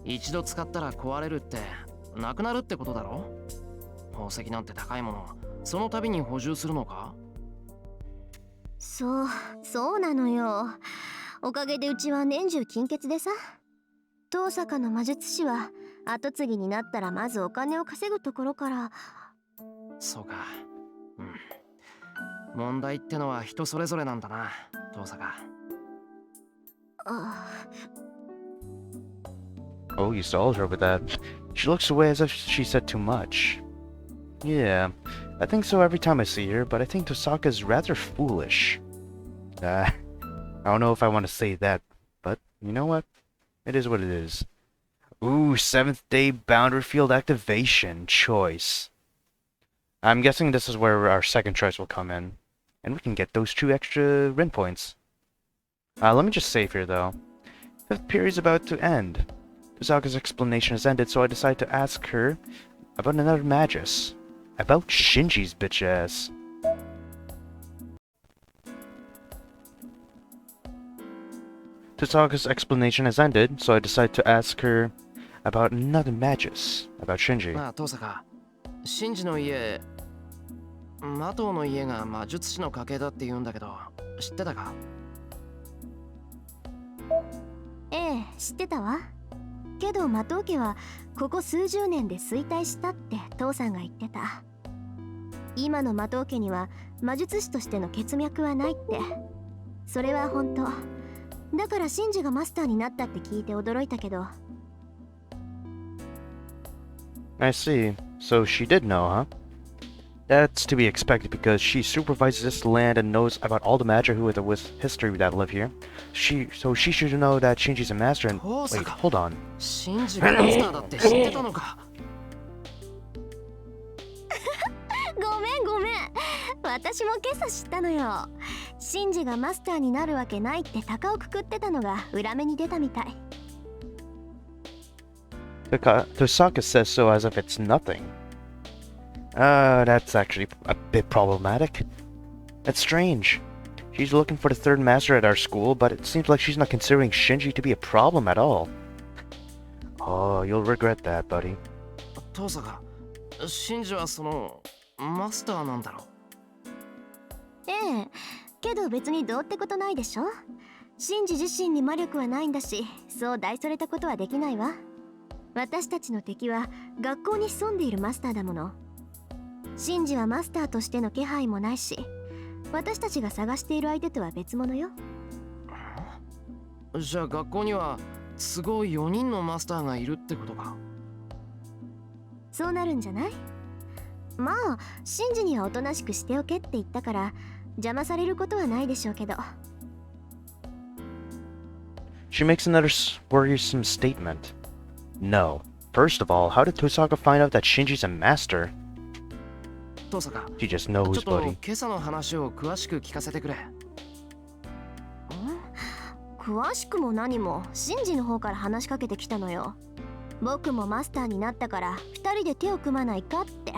一度使ったら壊れるってなくなるってことだろ。宝石なんて高いものその度に補充するのか？そうなのよ。おかげでうちは年中金欠でさ。遠坂の魔術師は後継ぎになったらまずお金を稼ぐところから。そうか。うん。問題ってのは人それぞれなんだな、遠坂。あ Oh, you stalled her with that. She looks away as if she said too much. Yeah, I think so every time I see her, but I think Tosaka's rather foolish. I don't know if I want to say that, but you know what? It is what it is. Ooh, 7th day boundary field activation choice. I'm guessing this is where our second choice will come in. And we can get those 2 extra Rin points. Let me just save here though. 5th period's about to end. Tosaka's explanation has ended, so I decide to ask her about another Magus. About Shinji's bitch ass. Tosaka's explanation has ended, so I decide to ask her about another Magus. About Shinji. まあ、遠坂。シンジの家、マトウの家が魔術師の家系だって言うんだけど、知ってたか？ええ、知ってたわ。けどマトウ家はここ数十年で衰退したって父さんが言ってた。今のマトウ家には魔術師としての血脈はないって。それは本当。だからシンジがマスターになったって聞いて驚いたけど。I see. So she did know, huh? That's to be expected because she supervises this land and knows about all the magic with history that live here. So she should know that Shinji's a master and... Wait, hold on. シンジがマスターだって知ってたのか？ごめん。私も今朝知ったのよ。シンジがマスターになるわけないって鷹をくくってたのが裏目に出たみたい。Tosaka says so as if it's nothing. That's actually a bit problematic. That's strange. She's looking for the 3rd master at our school, but it seems like she's not considering Shinji to be a problem at all. Oh, you'll regret that, buddy. 遠坂、シンジはそのマスターなんだろ？ええ、けど別にどうってことないでしょ。シンジ自身に魔力はないんだし、そう大それたことはできないわ。私たちの敵は学校に潜んでいるマスターだもの。シンジはマスターとしての気配もないし、私たちが探している相手とは別物よ。じゃあ学校には都合4人のマスターがいるってことか？そうなるんじゃない？まあ、シンジにはおとなしくしておけって言ったから邪魔されることはないでしょうけど。She makes another worrisome statement. No. First of all, how did Tosaka find out that Shinji's a master? 遠坂、 She just ちょ knows, っと buddy. 今朝の話を詳しく聞かせてくれ。詳しくも何もシンジの方から話しかけてきたのよ。僕もマスターになったから2人で手を組まないかって。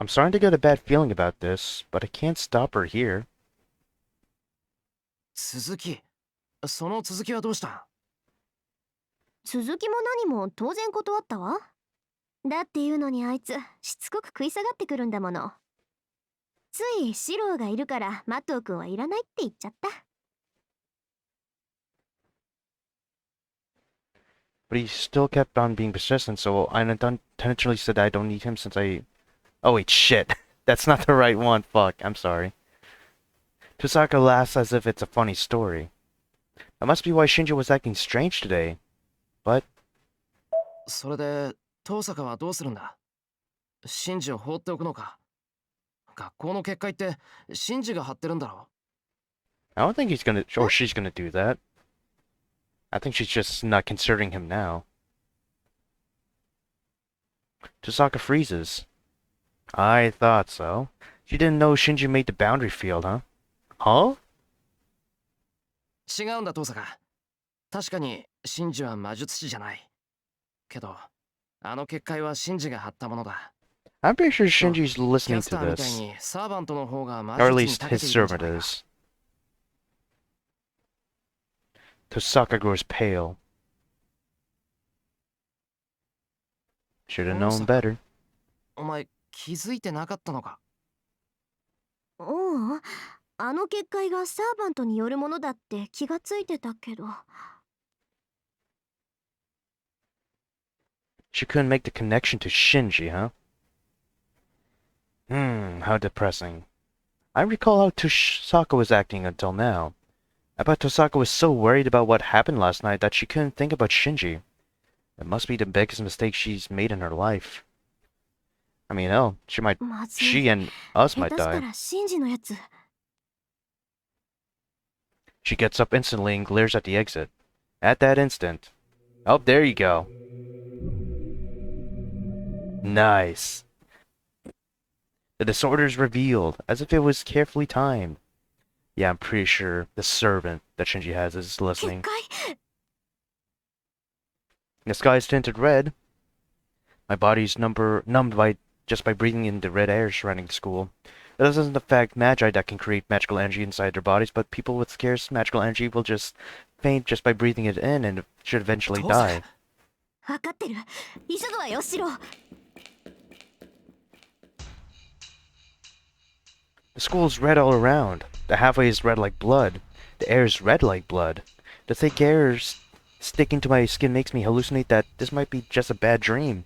I'm starting to get a bad feeling about this, but I can't stop her here. 続き、その続きはどうした？続きも何も当然断ったわ。だっていうのにあいつしつこく食い下がってくるんだもの。ついシローがいるからマトウ君はいらないって言っちゃった。But he still kept on being persistent, so I intentionally said I don't need him since I... Oh wait, shit. That's not the right one. Fuck, I'm sorry. Tosaka laughs as if it's a funny story. That must be why Shinji was acting strange today. But... それで遠坂はどうするんだ？シンジを放っておくのか？学校の結界ってシンジが張ってるんだろ？ I don't think he's gonna... or she's gonna do that. I think she's just not considering him now. Tosaka freezes. I thought so. She didn't know Shinji made the boundary field, huh? Huh? 違うんだ遠坂。確かにシンジは魔術師じゃない。けど、あの結界はシンジが張ったものだ。I'm pretty sure Shinji's キ listening ャスタ to ーみたい this. にサーバントの方が魔 Or at 術に least 長け his ているんじゃ servant ないか。 is. Tosaka grows pale. Should have known better. お前気づいてなかったのか。おう、あの結界がサーバントによるものだって気がついてたけど。She couldn't make the connection to Shinji, huh? How depressing. I recall how Tosaka was acting until now. I bet Tosaka was so worried about what happened last night that she couldn't think about Shinji. It must be the biggest mistake she's made in her life. I mean, hell, she and us might die. She gets up instantly and glares at the exit. At that instant. Oh, there you go. Nice. The disorder is revealed, as if it was carefully timed. Yeah, I'm pretty sure the servant that Shinji has is listening. The sky is tinted red. My body's numbed by just by breathing in the red air surrounding the school. It doesn't affect magi that can create magical energy inside their bodies, but people with scarce magical energy will just faint just by breathing it in and should eventually die. The school is red all around. The halfway is red like blood. The air is red like blood. The thick air sticking to my skin makes me hallucinate that this might be just a bad dream.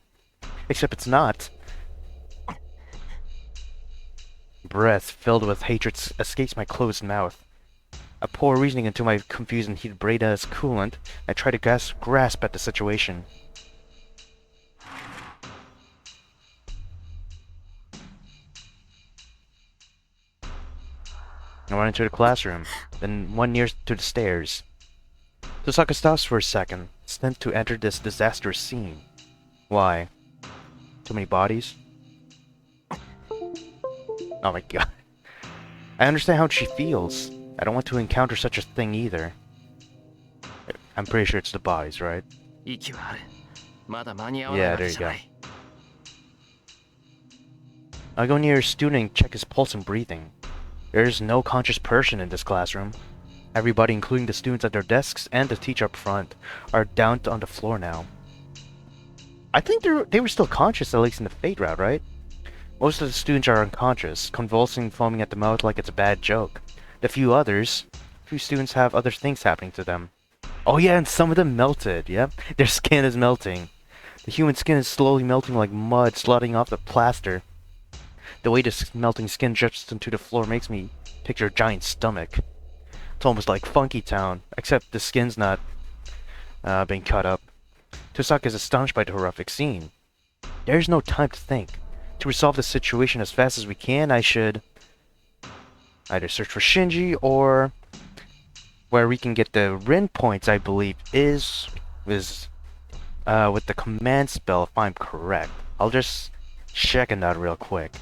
Except it's not. Breath filled with hatred escapes my closed mouth. I pour reasoning into my confused and heated brain as coolant. I try to grasp at the situation. I run into the classroom, then one near to the stairs. Tosaka stops for a second, sent to enter this disastrous scene. Why? Too many bodies? Oh my god. I understand how she feels. I don't want to encounter such a thing either. I'm pretty sure it's the bodies, right? Yeah, there you go. I'll go near a student and check his pulse and breathing. There's no conscious person in this classroom. Everybody, including the students at their desks and the teacher up front, are down on the floor now. I think they were still conscious, at least in the Fate route, right? Most of the students are unconscious, convulsing, foaming at the mouth like it's a bad joke. The few students have other things happening to them. Oh yeah, and some of them melted, yeah? Their skin is melting. The human skin is slowly melting like mud, sliding off the plaster. The way this melting skin drips into the floor makes me picture a giant stomach. It's almost like Funky Town, except the skin's not being cut up. Tosaka is astonished by the horrific scene. There's no time to think. To resolve the situation as fast as we can, I should either search for Shinji or where we can get the Rin points, I believe, is with the command spell, if I'm correct. I'll just check it out real quick.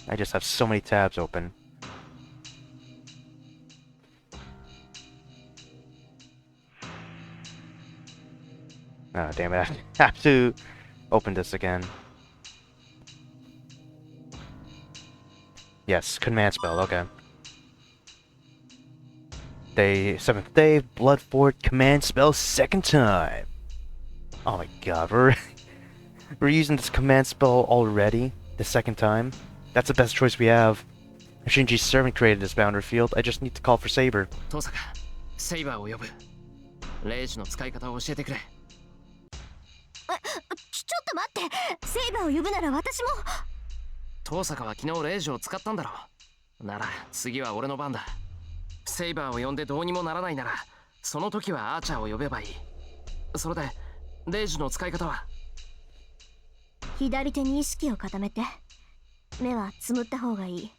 I just have so many tabs open. Oh, damn it. I have to open this again. Yes, command spell, okay. 7th day, Blood Fort, command spell, second time. Oh my god, we're using this command spell already, the second time. That's the best choice we have. Shinji's servant created this boundary field, I just need to call for Saber. Tosaka, Saber を呼ぶ。レイジの使い方を教えてくれ。ちょっと待って、セイバーを呼ぶなら私も。トーサカは昨日レイジを使ったんだろう。なら次は俺の番だ。セイバーを呼んでどうにもならないなら、その時はアーチャーを呼べばいい。それでレイジの使い方は？左手に意識を固めて、目はつむった方がいい。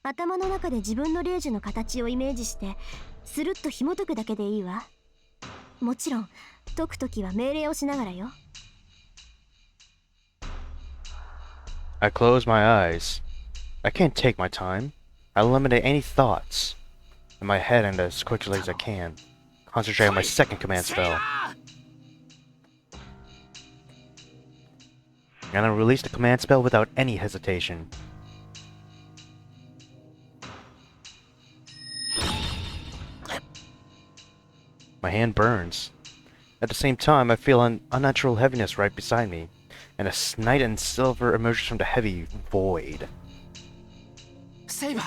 頭の中で自分のレイジの形をイメージして、スルッと紐解くだけでいいわ。もちろん解くときは命令をしながらよ。I close my eyes. I can't take my time. I eliminate any thoughts in my head and as quickly as I can. Concentrate on my second command spell. And I release the command spell without any hesitation. My hand burns. At the same time, I feel an unnatural heaviness right beside me. And a knight in silver emerges from the heavy void. セイバー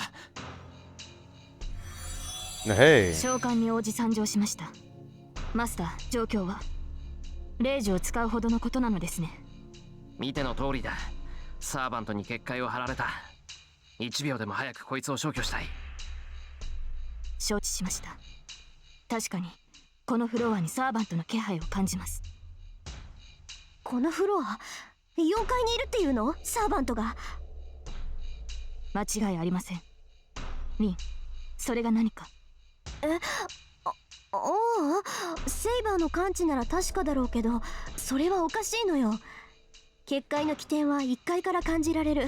Hey. 召喚に応じ参上しました。マスター、状況は霊樹を使うほどのことなのですね。見ての通りだ。サーバントに結界を張られた。1秒でも早くこいつを消去したい。承知しました。確かにこのフロアにサーバントの気配を感じます。このフロア4階にいるっていうの？サーバントが。間違いありません。ミン、それが何か？おお、セイバーの感知なら確かだろうけど、それはおかしいのよ。結界の起点は1階から感じられる。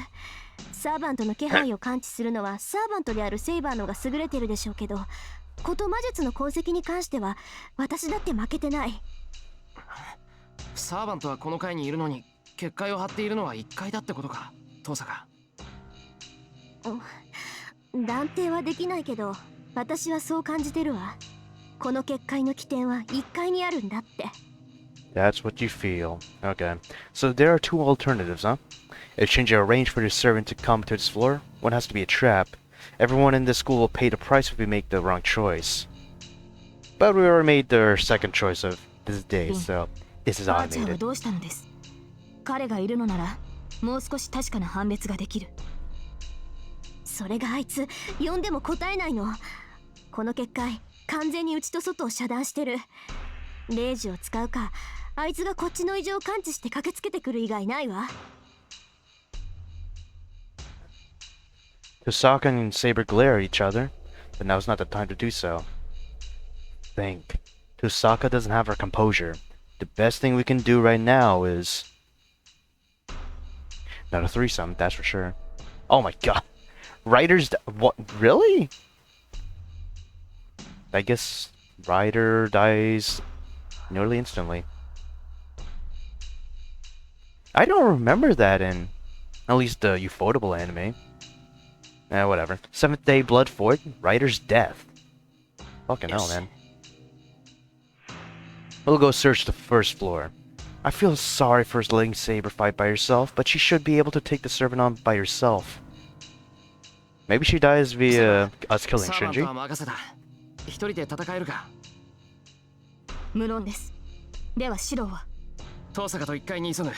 サーバントの気配を感知するのはサーバントであるセイバーのが優れてるでしょうけど、こと魔術の功績に関しては私だって負けてない。サーバントはこの階にいるのに結界を張っているのは1階だってことか、遠坂。断定はできないけど、私はそう感じてるわ。この結界の起点は1階にあるんだって。That's what you feel. Okay. So there are two alternatives, huh? If Shinji arranged for the servant to come to this floor, one has to be a trap. Everyone in this school will pay the price if we make the wrong choice. But we already made the second choice of this day, so this is アーチャーは automated. どうしたのです？彼がいるのならもう少し確かな判別ができる。それがあいつ呼んでも答えないの。この結界完全に内と外を遮断してる。霊樹を使うか、あいつがこっちの異常を感知して駆けつけてくる以外ないわ。Kusaka and Saber glare at each other, but now's not the time to do so. Think. Kusaka doesn't have her composure. The best thing we can do right now is... not a threesome, that's for sure. Oh my god. Ryder's... what? Really? I guess Ryder dies nearly instantly. I don't remember that in at least the Ufotable anime. Whatever. Seventh Day Blood Fort, Ryder's death. Fucking hell, man. We'll go search the first floor. I feel sorry for letting Saber fight by herself, but she should be able to take the servant on by herself. Maybe she dies via us killing サーバント Shinji. は任せた。一人で戦えるか？無論です。ではシロは？遠坂と1階に急ぐ。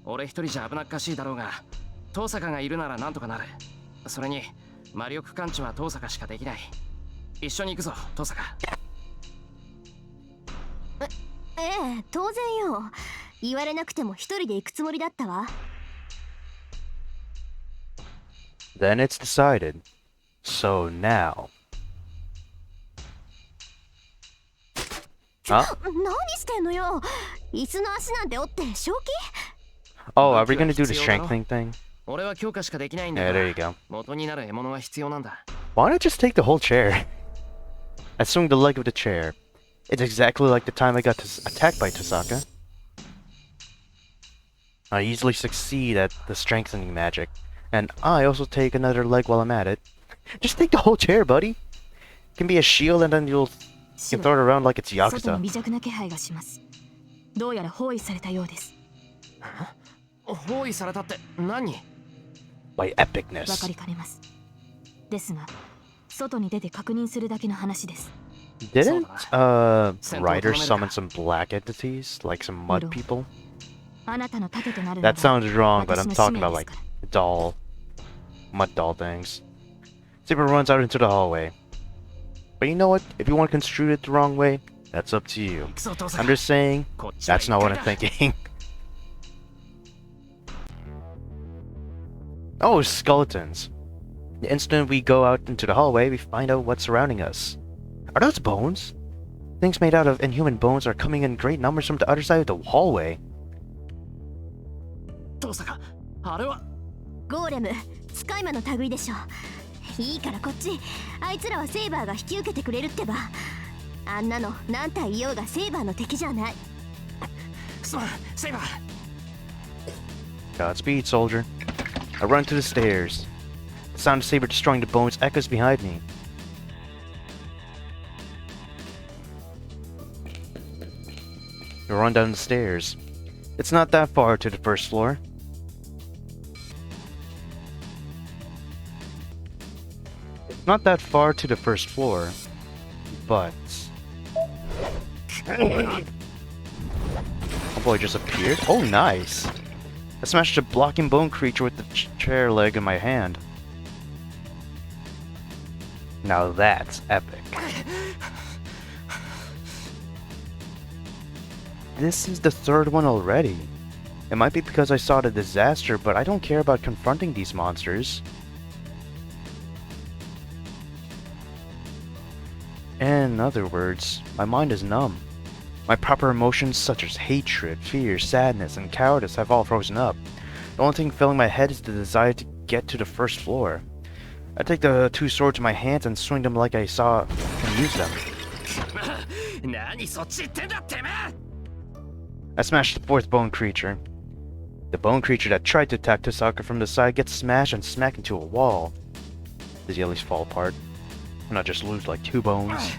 俺一人じゃ危なっかしいだろうが、遠坂がいるならなんとかなる。それに魔力感知は遠坂しかできない。一緒に行くぞ、遠坂。ええ、当然よ。言われなくても一人で行くつもりだったわ。Then it's decided. So now... Huh? 何してんのよ。椅子の足なんて折って正気？ Oh, are we gonna do the strengthening thing? 俺は強化しかできないんだ Yeah, か there ら you go. 元になる獲物は必要なんだ。 Why not just take the whole chair? I swung the leg of the chair. It's exactly like the time I got attacked by Tosaka. I easily succeed at the strengthening magic. And I also take another leg while I'm at it. Just take the whole chair, buddy. It can be a shield and then you can throw it around like it's 外 Yakuza. に微弱な気配がします。どうやら包囲されたようです。包囲されたって何？ By わ epicness. かりかねます。ですが、外に出て確認するだけの話です。 Didn't Ryder summon some black entities? Like some mud people? あなたの盾となるの That が sounds wrong, but 私 I'm の使 talking 命 about です like から。 doll, mud doll things. Saber runs out into the hallway. But you know what? If you want to construe it the wrong way, that's up to you. 行くぞ、遠 I'm 坂。 just saying, こっちは that's not what I'm 一階だ。 thinking. Oh, skeletons. The instant we go out into the hallway, we find out what's surrounding us. Are those bones? Things made out of inhuman bones are coming in great numbers from the other side of the hallway. 遠坂、あれはゴーレム、使い魔の類でしょ。いいからこっち。あいつらはセイバーが引き受けてくれるってば。あんなの何体いようがセイバーの敵じゃない。すまん、セイバー。 Godspeed, soldier. I run to the stairs. The sound of Saber destroying the bones echoes behind me. I run down the stairs. It's not that far to the first floor. It's not that far to the first floor, but... Oh boy, just appeared? Oh, nice! I smashed a blocking bone creature with the chair leg in my hand. Now that's epic. This is the third one already. It might be because I saw the disaster, but I don't care about confronting these monsters. In other words, my mind is numb. My proper emotions such as hatred, fear, sadness, and cowardice have all frozen up. The only thing filling my head is the desire to get to the first floor. I take the two swords in my hands and swing them like I saw and use them. I smash the fourth bone creature. The bone creature that tried to attack Tosaka from the side gets smashed and smacked into a wall. Does he at least fall apart? And not just lose like 2 bones?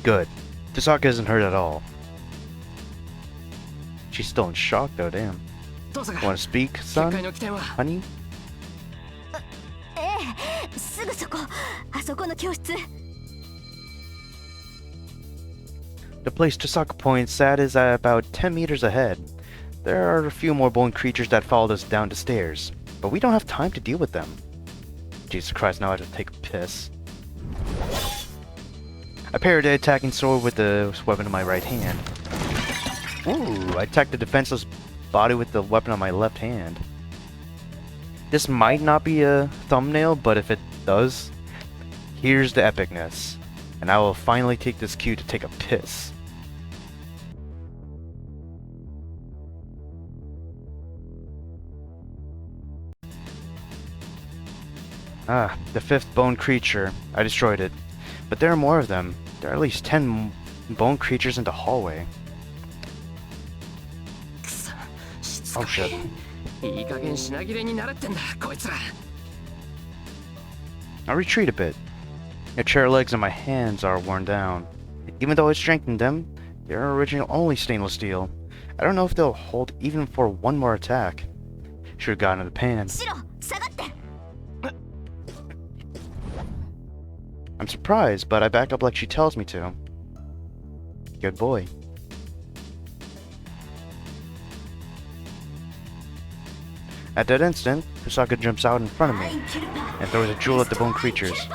Good. Tosaka isn't hurt at all. She's still in shock though, damn. Wanna speak, son? Honey? すぐそこ、あそこの教室。 The place Tosaka points at is about 10 meters ahead. There are a few more bone creatures that followed us down the stairs, but we don't have time to deal with them. Jesus Christ, now I have to take a piss. I parried the attacking sword with the weapon in my right hand. Ooh, I attacked the defenseless body with the weapon on my left hand. This might not be a thumbnail, but if it does, here's the epicness. And I will finally take this cue to take a piss. Ah, the 5th bone creature. I destroyed it. But there are more of them. There are at least 10 bone creatures in the hallway. Oh shit. I retreat a bit. The chair legs and my hands are worn down. Even though I strengthened them, they are original only stainless steel. I don't know if they'll hold even for one more attack. Should've gotten in the pan. I'm surprised, but I back up like she tells me to. Good boy. At that instant, Tosaka jumps out in front of me and throws a jewel at the bone creatures.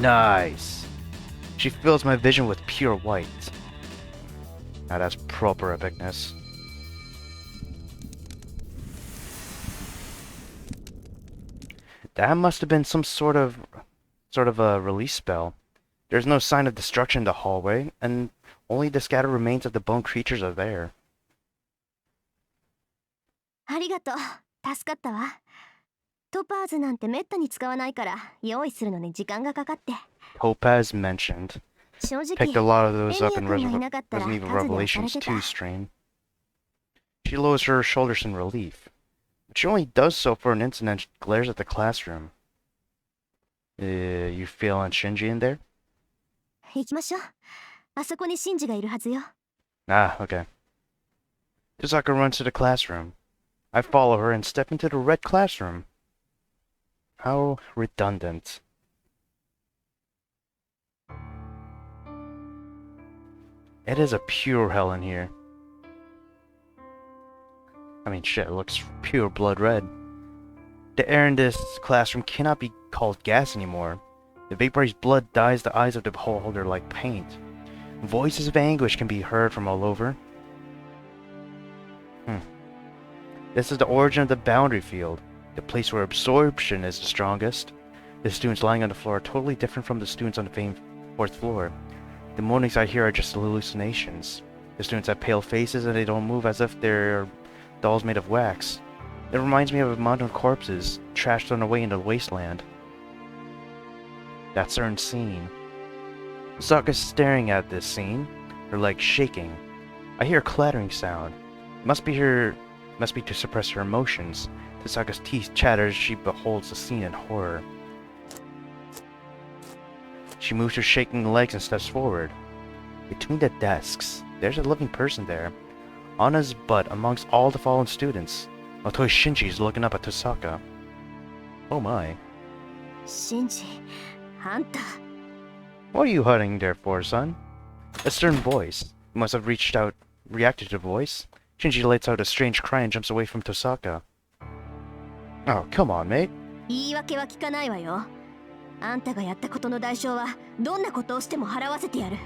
Nice! She fills my vision with pure white. Now that's proper epicness. That must have been some sort of a release spell. There's no sign of destruction in the hallway, and only the scattered remains of the bone creatures are there. ありがとう。助かったわ。トパーズなんてめったに使わないから用意するのに時間がかかって。Topaz mentioned. 正直、 Picked a lot of those up in エミヤ君がいなかったら Resident Evil 数で押され Revelations てた。 2 stream. She lowers her shoulders in relief. But she only does so for an instant and glares at the classroom. You feeling Shinji in there? 行きましょう。あそこにシンジがいるはずよ。 Ah, okay. Tosaka runs to the classroom. I follow her and step into the red classroom. How redundant. It is a pure hell in here. I mean, shit, it looks pure blood red. The air in this classroom cannot be called gas anymore. The vaporized blood dyes the eyes of the beholder like paint. Voices of anguish can be heard from all over. This is the origin of the boundary field, the place where absorption is the strongest. The students lying on the floor are totally different from the students on the famed 4th floor. The moanings I hear are just hallucinations. The students have pale faces and they don't move as if they're dolls made of wax. It reminds me of a mountain of corpses, trash thrown away in the wasteland. That certain scene. Sokka's staring at this scene, her legs shaking. I hear a clattering sound. Must be to suppress her emotions. Tosaka's teeth chatter as she beholds the scene in horror. She moves her shaking legs and steps forward. Between the desks, there's a living person there. On his butt amongst all the fallen students. Although Shinji is looking up at Tosaka. Oh my. シンジ、あんた。 What are you hiding there for, son? A stern voice. You must have reacted to the voice. Shinji lets out a strange cry and jumps away from Tosaka. Oh, come on, mate. 言い訳は聞かないわよ。あんたがやったことの代償はどんなことをしても払わせてやる。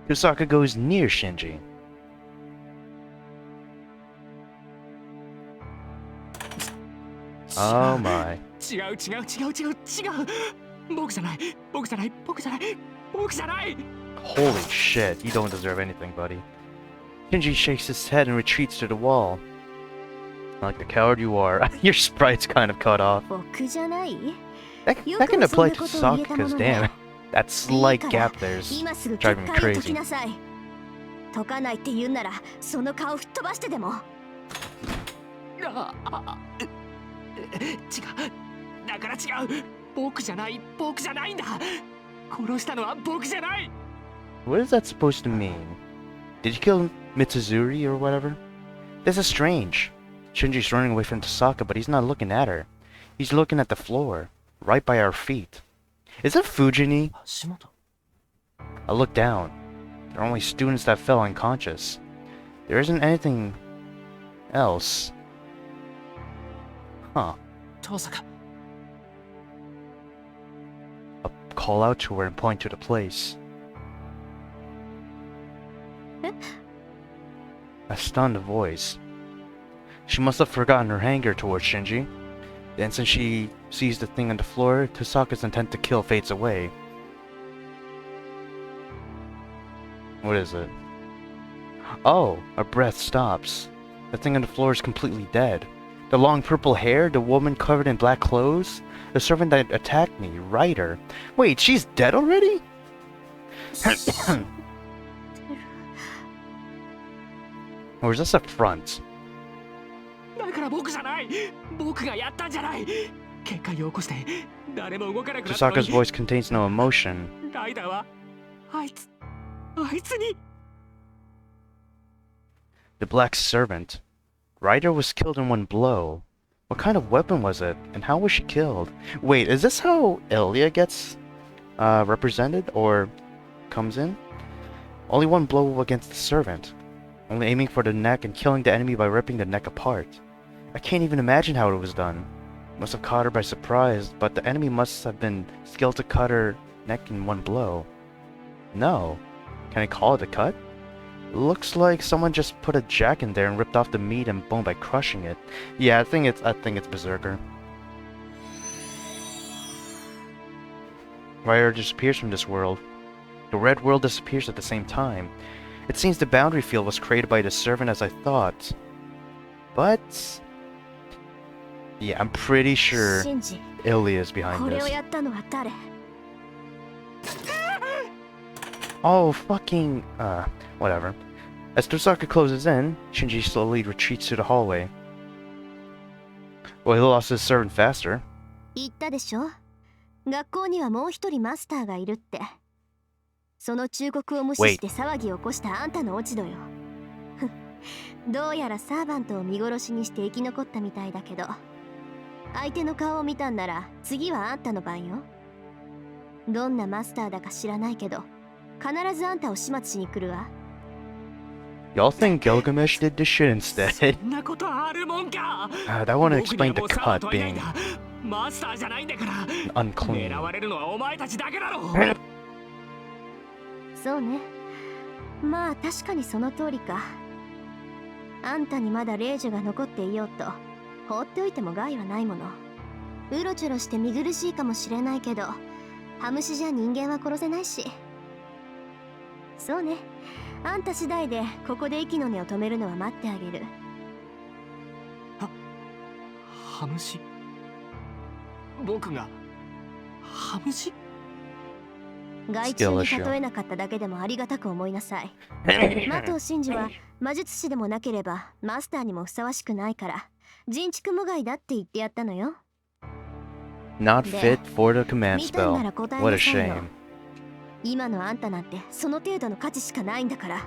Tosaka goes near Shinji. Oh my. 違う。僕じゃない。 Holy shit, you don't deserve anything, buddy. Shinji shakes his head and retreats to the wall. Like the coward you are, your sprite's kind of cut off. 僕じゃない？ That can apply to Tosaka, because damn, that slight gap there is 今すぐ driving me 結界を解 crazy. きなさい。解かないって言うんならその顔吹っ飛ばしてでも。違う。だから違う。僕じゃないんだ。殺したのは僕じゃない。 What is that supposed to mean? Did you kill Mitsuzuri or whatever? This is strange. Shinji's running away from Tosaka, but he's not looking at her. He's looking at the floor, right by our feet. Is it Fujini? 足元。 I look down. There are only students that fell unconscious. There isn't anything else. Huh. 遠坂。 I'll call out to her and point to the place. A stunned voice. She must have forgotten her anger towards Shinji. The instant she sees the thing on the floor, Tosaka's intent to kill fades away. What is it? Oh, her breath stops. The thing on the floor is completely dead. The long purple hair, the woman covered in black clothes, the servant that attacked me, Ryder. Wait, she's dead already? Or is this a front? だから僕じゃない。僕がやったんじゃない。結界を起こして誰も動かなくなったのに。 Tosaka's voice contains no emotion. ライダーはあいつに。 The black servant. Ryder was killed in one blow. What kind of weapon was it, and how was she killed? Wait, is this how Ilya gets represented, or comes in? Only one blow against the servant. Only aiming for the neck and killing the enemy by ripping the neck apart. I can't even imagine how it was done. Must have caught her by surprise, but the enemy must have been skilled to cut her neck in one blow. No. Can I call it a cut? Looks like someone just put a jack in there and ripped off the meat and bone by crushing it. Yeah, I think it's Berserker. Ryder disappears from this world. The red world disappears at the same time. It seems the boundary field was created by the servant as I thought. But yeah, I'm pretty sure シンジ、 Ilya is behind これを this. やったのは誰？ Oh, fucking... whatever. As Tosaka closes in, Shinji slowly retreats to the hallway. Well, he lost his servant faster. 言ったでしょ？学校にはもう一人マスターがいるって。その忠告を無視して騒ぎを起こしたあんたの落ち度よ。どうやらサーバントを見殺しにして生き残ったみたいだけど、相手の顔を見たんなら次はあんたの番よ。どんなマスターだか知らないけど、必ずあんたを始末しに来るわ。Y'all think Gilgamesh did this shit instead? そんなことあるもんか。 that wouldn't explain the cut being マスターじゃないんだから。 unclean. 狙われるのはお前たちだけだろ。そうね。まあ確かにその通りか。あんたにまだ霊樹が残っていようと放っておいても害はないもの。うろちょろして見苦しいかもしれないけど、ハムシじゃ人間は殺せないし。そうね。あんた次第でここで息の根を止めるのは待ってあげる。ハムシ。僕がハムシ。害虫に例えなかっただけでもありがたく思いなさい。魔頭真珠は魔術師でもなければマスターにもふさわしくないから、人畜無害だって言ってやったのよ。 Not fit for the command 見たん spell. なら答え What な a さいよ。 shame. 今のあんたなんてその程度の価値しかないんだから。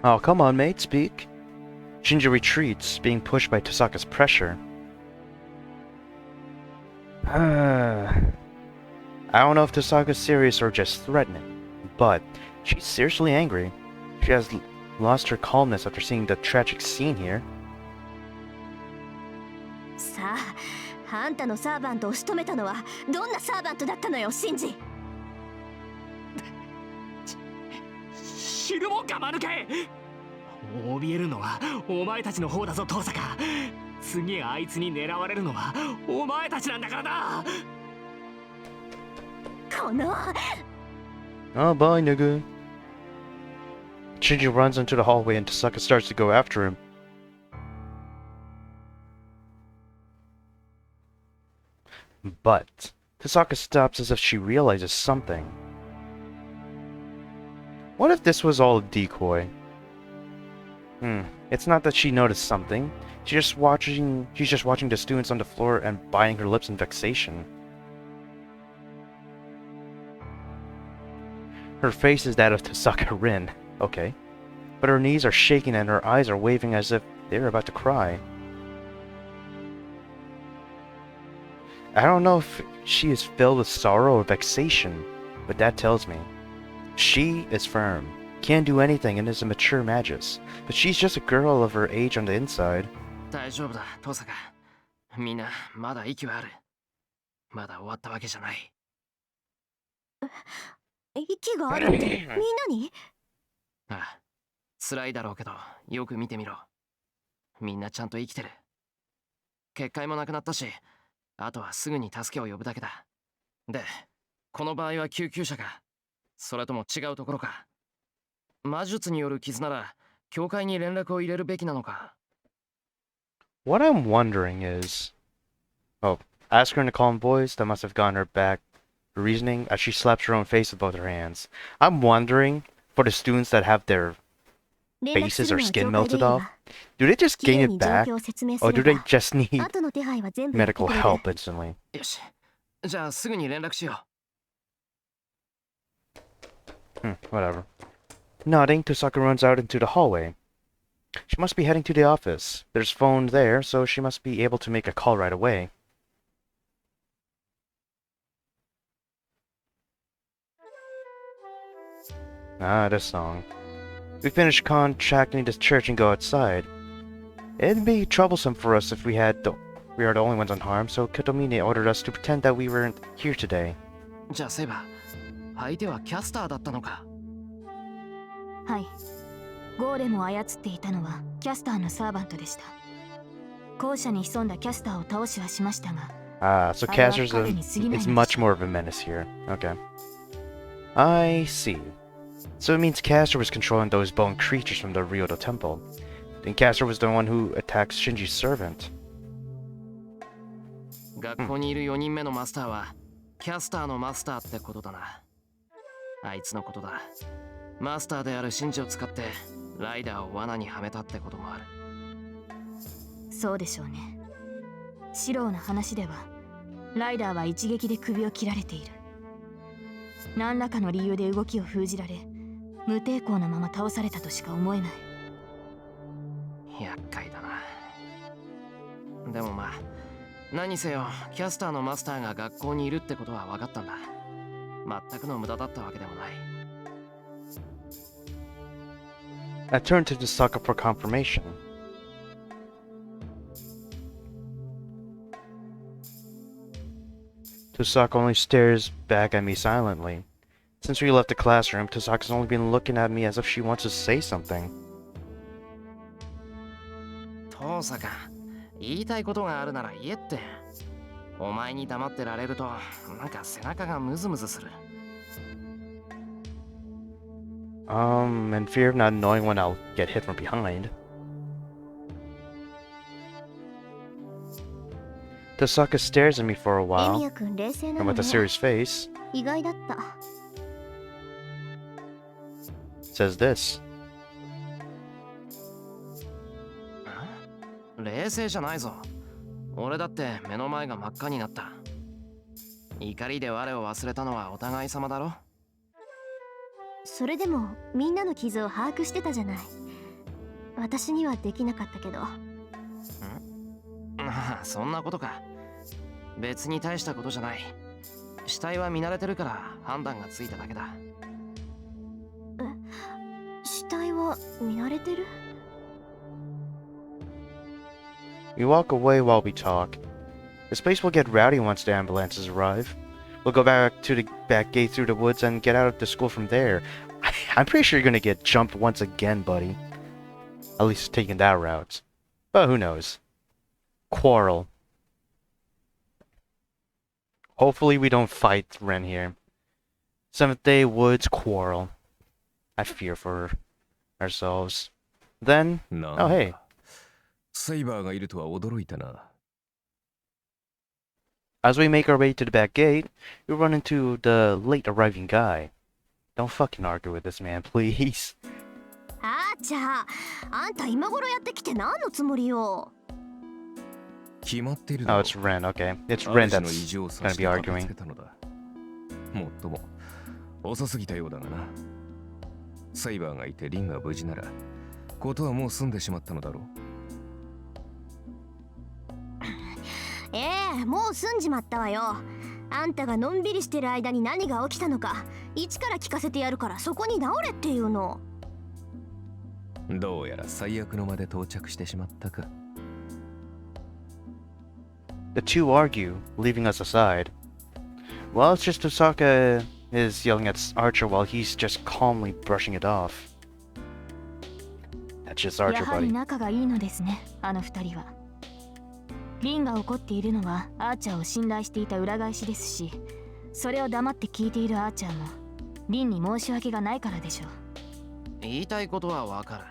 Oh, come on, mate, speak. Shinji retreats, being pushed by Tosaka's pressure. I don't know if Tosaka's serious or just threatening, but she's seriously angry. She has lost her calmness after seeing the tragic scene here. さあ、あんたのサーバントを仕留めたのはどんなサーバントだったのよ、シンジ。知るもんか間抜け。怯えるのはお前たちの方だぞ遠坂。次あいつに狙われるのはお前たちなんだからな。この Oh boy, nigga. Shinji runs into the hallway and Tosaka starts to go after him. But Tosaka stops as if she realizes something. What if this was all a decoy? It's not that she noticed something. She's just watching the students on the floor and biting her lips in vexation. Her face is that of Tosaka Rin, okay. But her knees are shaking and her eyes are waving as if they're about to cry. I don't know if she is filled with sorrow or vexation, but that tells me. She is firm, can't do anything and is a mature magus, but she's just a girl of her age on the inside. 大丈夫だ、遠坂。みんな、まだ息はある。まだ終わったわけじゃない。息があるってみんなに？ああ、辛いだろうけど、よく見てみろ。みんなちゃんと生きてる。結界もなくなったし、あとはすぐに助けを呼ぶだけだ。で、この場合は救急車か、それとも違うところか。魔術による傷なら、教会に連絡を入れるべきなのか。What I'm wondering is... Oh, ask her in a calm voice that must have gotten her back reasoning as she slaps her own face with both her hands. I'm wondering, for the students that have their faces or skin melted off, do they just gain it back? Or do they just need medical help instantly? よし、じゃあすぐに連絡しよう。Whatever. Nodding, Tosaka runs out into the hallway. She must be heading to the office. There's phone there, so she must be able to make a call right away. Ah, this song. We finished contracting this church and go outside. It'd be troublesome for us if we are the only ones unharmed, so Kitomine ordered us to pretend that we weren't here today. じゃあセイバー、相手はキャスターだったのか。はい。ゴーレムを操っていたのはキャスターのサーバントでした。校舎に潜んだキャスターを倒しはしましたが。Ah, so Caster's is much more of a menace here. Okay. I see. So it means Caster was controlling those bone creatures from the Realta temple. Then Caster was the one who attacked Shinji's servant. 学校にいる4人目のマスターは、キャスターのマスターってことだな。あいつのことだ。マスターであるシンジを使ってライダーを罠にはめたってこともある。そうでしょうね。シローの話ではライダーは一撃で首を切られている。何らかの理由で動きを封じられ、無抵抗なまま倒されたとしか思えない。厄介だな。でもまあ、何せよキャスターのマスターが学校にいるってことは分かったんだ。全くの無駄だったわけでもない。I turned to Tosaka for confirmation. Tosaka only stares back at me silently. Since we left the classroom, Tosaka's only been looking at me as if she wants to say something. 遠坂、言いたいことがあるなら言えって。お前に黙ってられると、なんか背中がムズムズする。In fear of not knowing when I'll get hit from behind. Tosaka stares at me for a while, and with a serious face, 意外だった。 says this. 冷静じゃないぞ。俺だって目の前が真っ赤になった。怒りで我を忘れたのはお互い様だろ。それでもみんなの傷を把握してたじゃない。私にはできなかったけど。ああ、そんなことか。別に大したことじゃない。死体は見慣れてるから判断がついただけだ。死体は見慣れてる？ We walk away while we talk. This place will get rowdy once the ambulances arrive. We'll go back to the back gate through the woods and get out of the school from there. I'm pretty sure you're gonna get jumped once again, buddy. At least taking that route. But who knows? Quarrel. Hopefully we don't fight Ren here. Seventh Day Woods Quarrel. I fear for ourselves. Then, oh hey. サイバーがいるとは驚いたな。As we make our way to the back gate, we run into the late arriving guy. Don't fucking argue with this man, please. じゃあんた今頃やってきて何のつもりよ。決まっているだろ。 Oh, it's Ren, okay. It's Ren that's gonna be arguing. もっとも遅すぎたようだがな。サイバーがいてリンが無事ならことはもう済んでしまったのだろう。もう済んじまったわよ。あんたがのんびりしてる間に何が起きたのか一から聞かせてやるから、そこに直れっていうの。どうやら最悪の間で到着してしまったか。The two argue, leaving us aside. Well, it's just Tosaka is yelling at Archer while he's just calmly brushing it off. That's just や Archer, はり buddy. 仲がいいのですね、あの二人は。リンが怒っているのはアーチャーを信頼していた裏返しですし、それを黙って聞いているアーチャーもリンに申し訳がないからでしょう。言いたいことはわかる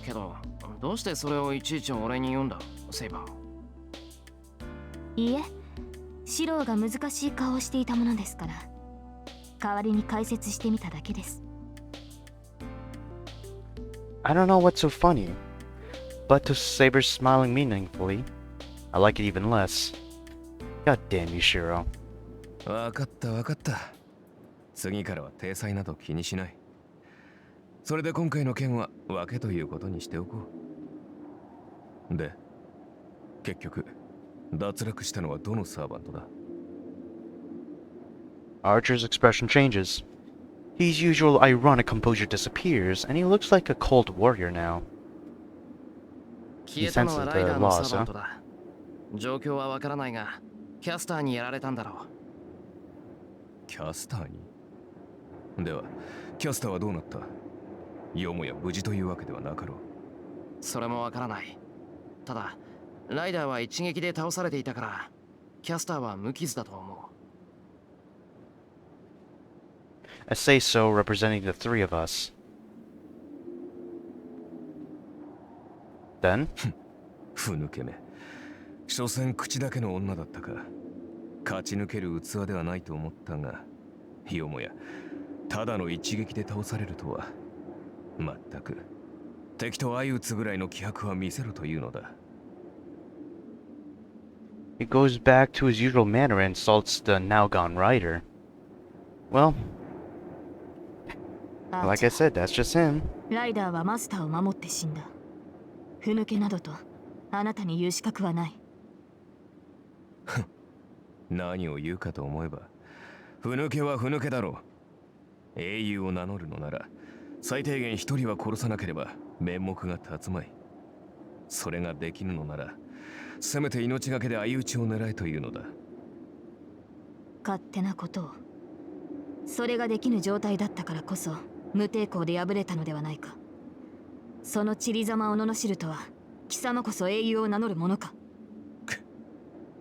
けど、どうしてそれをいちいち俺に言うんだ、セイバー。いいえ、シローが難しい顔をしていたものですから、代わりに解説してみただけです。I don't know what's so funny, but to Saber's smiling meaningfully, I like it even less. God damn you, Shiro. わかったわかった。次からは体裁など気にしない。それで今回の件は分けということにしておこう。で、結局脱落したのはどのサーバントだ？ Archer's expression changes. His usual ironic composure disappears, and he looks like a cold warrior now. 消えたのはライダーのサーバントだ。状況はわからないが、キャスターにやられたんだろう。キャスターに？では、キャスターはどうなった？よもや無事というわけではなかろう。それもわからない。ただ、ライダーは一撃で倒されていたから、キャスターは無傷だと思う。I say so, representing the three of us. Then? ふぬけめ。所詮口だけの女だったか。勝ち抜ける器ではないと思ったが、よもやただの一撃で倒されるとは。まったく敵と相打つぐらいの気迫は見せろというのだ。He goes back to his usual manner and insults the now gone rider. Well, like I said, that's just him. ライダーはマスターを守って死んだ。ふぬけなどとあなたに言う資格はない。何を言うかと思えば、ふぬけはふぬけだろう。英雄を名乗るのなら最低限一人は殺さなければ面目が立つまい。それができぬのならせめて命がけで相打ちを狙えというのだ。勝手なことを。それができぬ状態だったからこそ無抵抗で敗れたのではないか。その散りざまを罵るとは貴様こそ英雄を名乗るものか。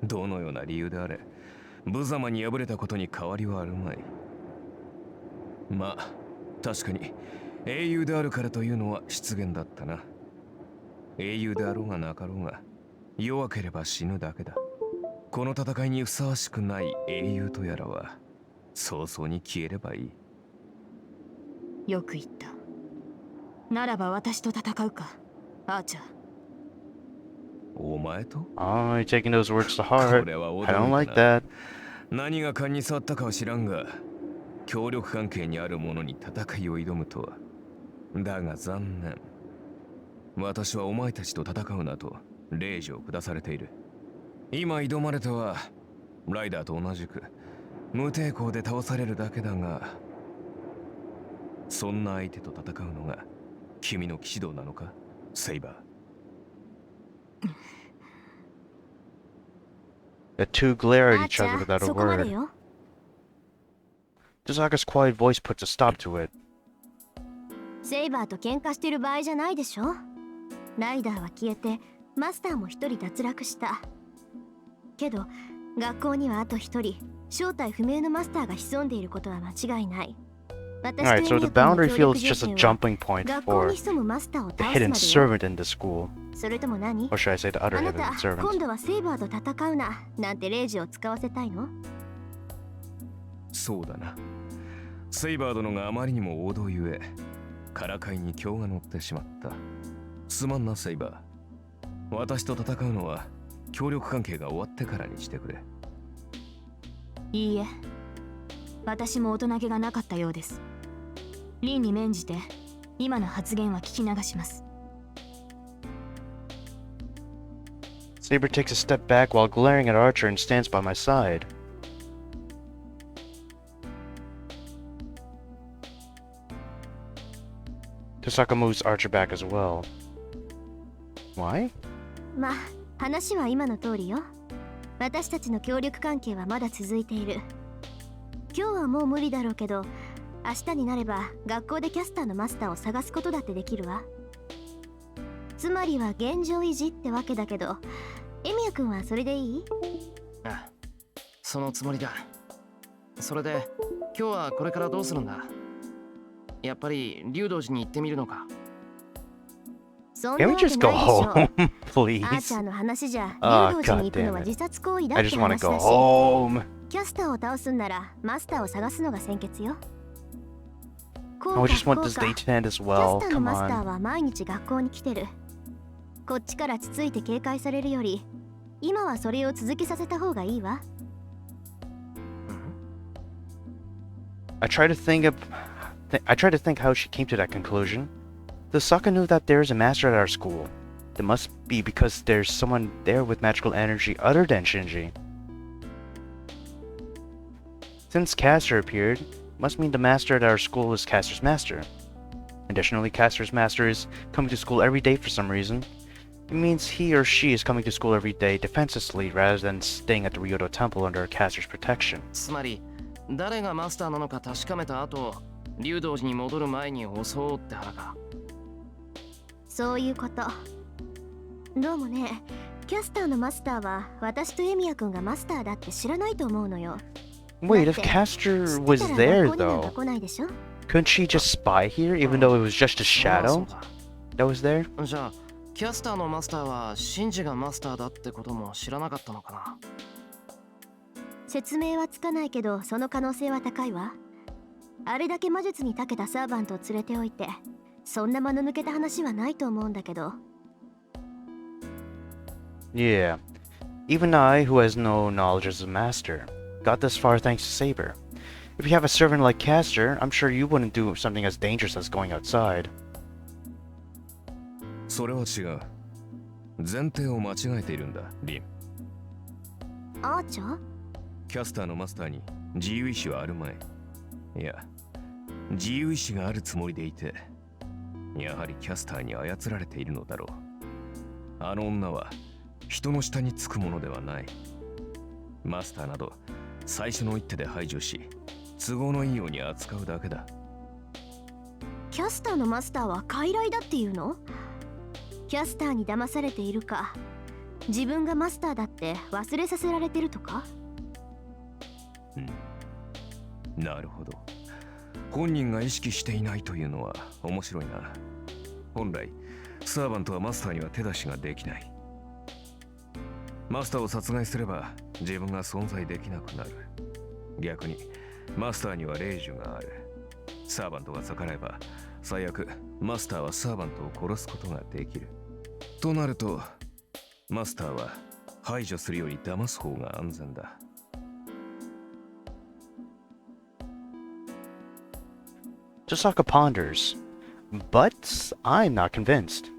どのような理由であれ無様に敗れたことに変わりはあるまい。まあ確かに英雄であるからというのは失言だったな。英雄であろうがなかろうが弱ければ死ぬだけだ。この戦いにふさわしくない英雄とやらは早々に消えればいい。よく言った。ならば私と戦うか、アーチャー。お前と Oh, you're taking those words to こ heart. れは驚い I た don't な like that. 何が勘に触ったかは知らんが、協力関係にある者に戦いを挑むとは。だが残念。私はお前たちと戦うなと令状を下されている。今挑まれてはライダーと同じく無抵抗で倒されるだけだが、そんな相手と戦うのが君の騎士道なのか、セイバー。The two glare at あー each ちゃ other ん without a そこまで word. よ。 Jazaka's quiet voice puts a stop to it. セイバーと喧嘩してる場合じゃないでしょ。ライダーは消えてマスターも一人脱落した。けど学校にはあと一人正体不明のマスターが潜んでいることは間違いない。 Alright, so the boundary field is just a jumping point 学校 for に潜むマスターを the 倒す hidden までよ。 servant in the school. それとも何？ Or should I say the other あな hidden た servant? 今度はセイバーと戦うななんて令状を使わせたいの？そうだな。セイバー殿があまりにも王道ゆえ、からかいに興が乗ってしまった。すまんな、セイバー。私と戦うのは協力関係が終わってからにしてくれ。いいえ、私も大人げがなかったようです。凛に免じて今の発言は聞き流します。 Saber takes a step back while glaring at Archer and stands by my side. Tosaka moves Archer back as well. Why? まあ話は今の通りよ。私たちの協力関係はまだ続いている。今日はもう無理だろうけど、明日になれば学校でキャスターのマスターを探すことだってできるわ。つまりは現状維持ってわけだけど、エミヤ君はそれでいい？ああ、そのつもりだ。それで今日はこれからどうするんだ？やっぱり竜道寺に行ってみるのか？そん Can な we わけ just な go いでしょ。 home, アー please? チャーの話じゃ、 Ah, 竜道寺に God 行くの damn は it. 自殺行為だ I って just want 話 to だ go し、 home. キャスターを倒すんならマスターを探すのが先決よ。こ I うか just 不 want 幸 this か day to end as キャ well. スターの Come マスター on. は毎日学校に来てる。こっちからつついて警戒されるより、今はそれを続けさせた方がいいわ。I try to think how she came to that conclusion. The Sokka knew that there is a master at our school. It must be because there's someone there with magical energy other than Shinji. Since Caster appeared, must mean the master at our school is Caster's master. Additionally, Caster's master is coming to school every day for some reason. It means he or she is coming to school every day defenselessly rather than staying at the Ryoto Temple under Caster's protection. つまり誰がマスターなのか確かめた後、竜道寺に戻る前に襲おうって腹か。そういうこと。どうもね、キャスターのマスターは私とエミヤ君がマスターだって知らないと思うのよ。 Wait, if Caster was there 学校になんか though, 来ないでしょ。 couldn't she just spy here even though it was just a ああ、そう shadow だ。 that was there? じゃあキャスターのマスターはシンジがマスターだってことも知らなかったのかな。説明はつかないけど、その可能性は高いわ。あれだけ魔術に長けたサーバントを連れておいて、そんな間の抜けた話はないと思うんだけど。Yeah. Even I, who has no knowledge as a master, got this far thanks to Saber. If you have a servant like Caster, I'm sure you wouldn't do something as dangerous as going outside. それは違う。前提を間違えているんだ、リン。アーチャー？キャスターのマスターに自由意志はあるまい。いや、自由意志があるつもりでいて、やはりキャスターに操られているのだろう。あの女は人の下につくものではない。マスターなど最初の一手で排除し、都合のいいように扱うだけだ。キャスターのマスターは傀儡だっていうの？キャスターに騙されているか、自分がマスターだって忘れさせられてるとか？うん、なるほど。本人が意識していないというのは面白いな。本来サーバントはマスターには手出しができない。マスターを殺害すれば自分が存在できなくなる。逆にマスターには令状がある。サーバントが逆らえば最悪マスターはサーバントを殺すことができる。となるとマスターは排除するより騙す方が安全だ。Tosaka ponders, but I'm not convinced.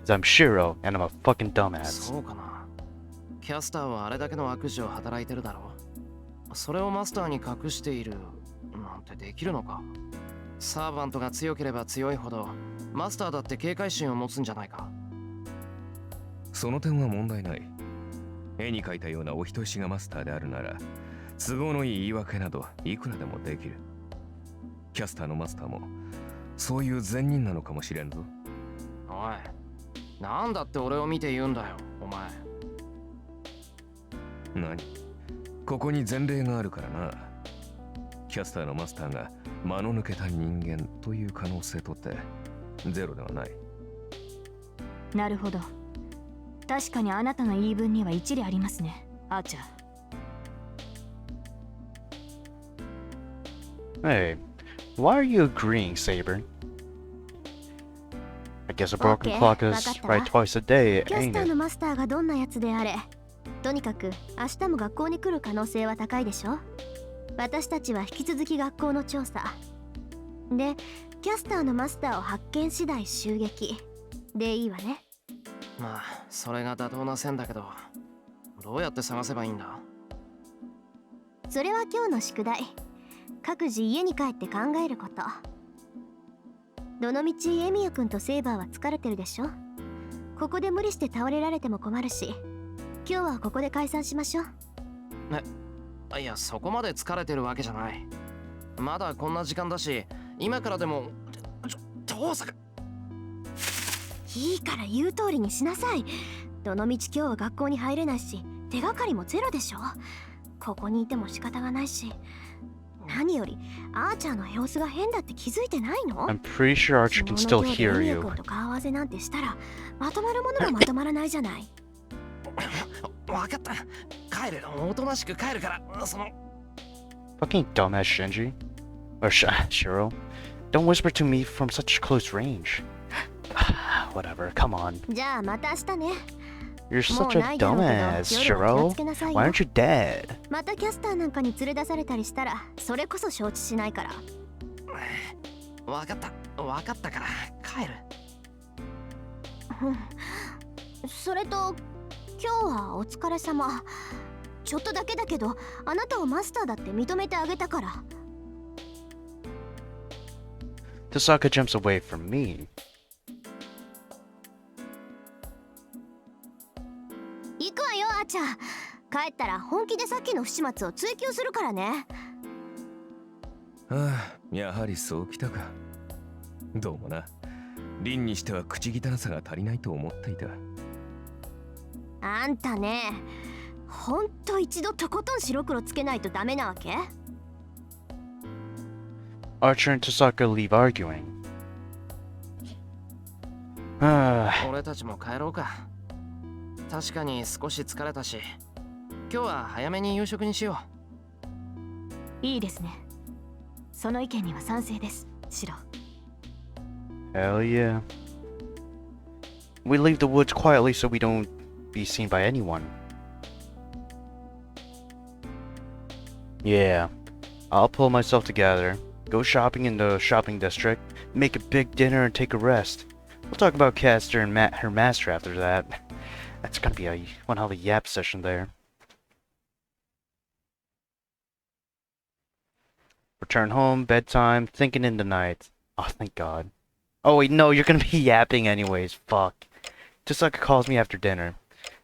Because I'm Shiro and I'm a fucking dumbass. そうかな。キャスターはあれだけの悪事を働いてるだろう。それをマスターに隠しているなんてできるのか。サーバントが強ければ強いほどマスターだって警戒心を持つんじゃないか。その点は問題ない。絵に描いたようなお人よしがマスターであるなら、都合のいい言い訳などいくらでもできる。キャスターのマスターもそういう善人なのかもしれんぞ。おい、なんだって俺を見て言うんだよ、お前。何？ここに前例があるからな。キャスターのマスターが間の抜けた人間という可能性とってゼロではない。なるほど。確かにあなたの言い分には一理ありますね、アーチャー。Hey, why are you agreeing, Saber? I guess a broken Okay, clock is わかったわ。 right twice a day, キャス ain't ター it? のマスターがどんなやつであれ、とにかく明日も学校に来る可能性は高いでしょ。私たちは引き続き学校の調査で、キャスターのマスターを発見次第襲撃でいいわね。まあ、それが妥当な線だけど、どうやって探せばいいんだ？それは今日の宿題。各自家に帰って考えること。どのみちエミヤ君とセイバーは疲れてるでしょ。ここで無理して倒れられても困るし、今日はここで解散しましょう。いや、そこまで疲れてるわけじゃない。まだこんな時間だし、今からでも。どうさか。いいから言う通りにしなさい。どのみち今日は学校に入れないし、手がかりもゼロでしょ。ここにいても仕方がないし、何よりアーチャーの様子が変だって気づいてないの？ I'm pretty sure Archer can still hear エミヤ you. 君と顔合わせなんてしたらまとまるものがまとまらないじゃない。わかった。帰る。おとなしく帰るから。Fucking dumbass Shinji. Or Shiro. Don't whisper to me from such close range. Whatever, come on. じゃあまた明日ね。 You're such a dumbass, Shiro. Why aren't you dead? またキャスターなんかに連れ出されたりしたらそれこそ承知しないから。わかった。わかったから帰る。それと今日はお疲れ様。ちょっとだけだけどあなたをマスターだって認めてあげたから。Tosaka jumps away from me. 行くわよアーチャー。帰ったら本気でさっきの不始末を追求するからね。ああ、やはりそうきたか。どうもな。凛にしては口汚さが足りないと思っていた。あんたね、ほんと一度とことん白黒つけないとダメなわけ？ Archer and Tosaka leave arguing. 俺たちも帰ろうか。確かに少し疲れたし、今日は早めに夕食にしよう。いいですね。その意見には賛成です、シロ。Hell yeah. We leave the woods quietly so we don't be seen by anyone. Yeah, I'll pull myself together, go shopping in the shopping district, make a big dinner and take a rest. We'll talk about Caster and her master after that. That's gonna be one hell of a yap session there. Return home, bedtime, thinking in the night. Oh, thank God. Oh wait, no, you're gonna be yapping anyways, fuck. Tosaka calls me after dinner.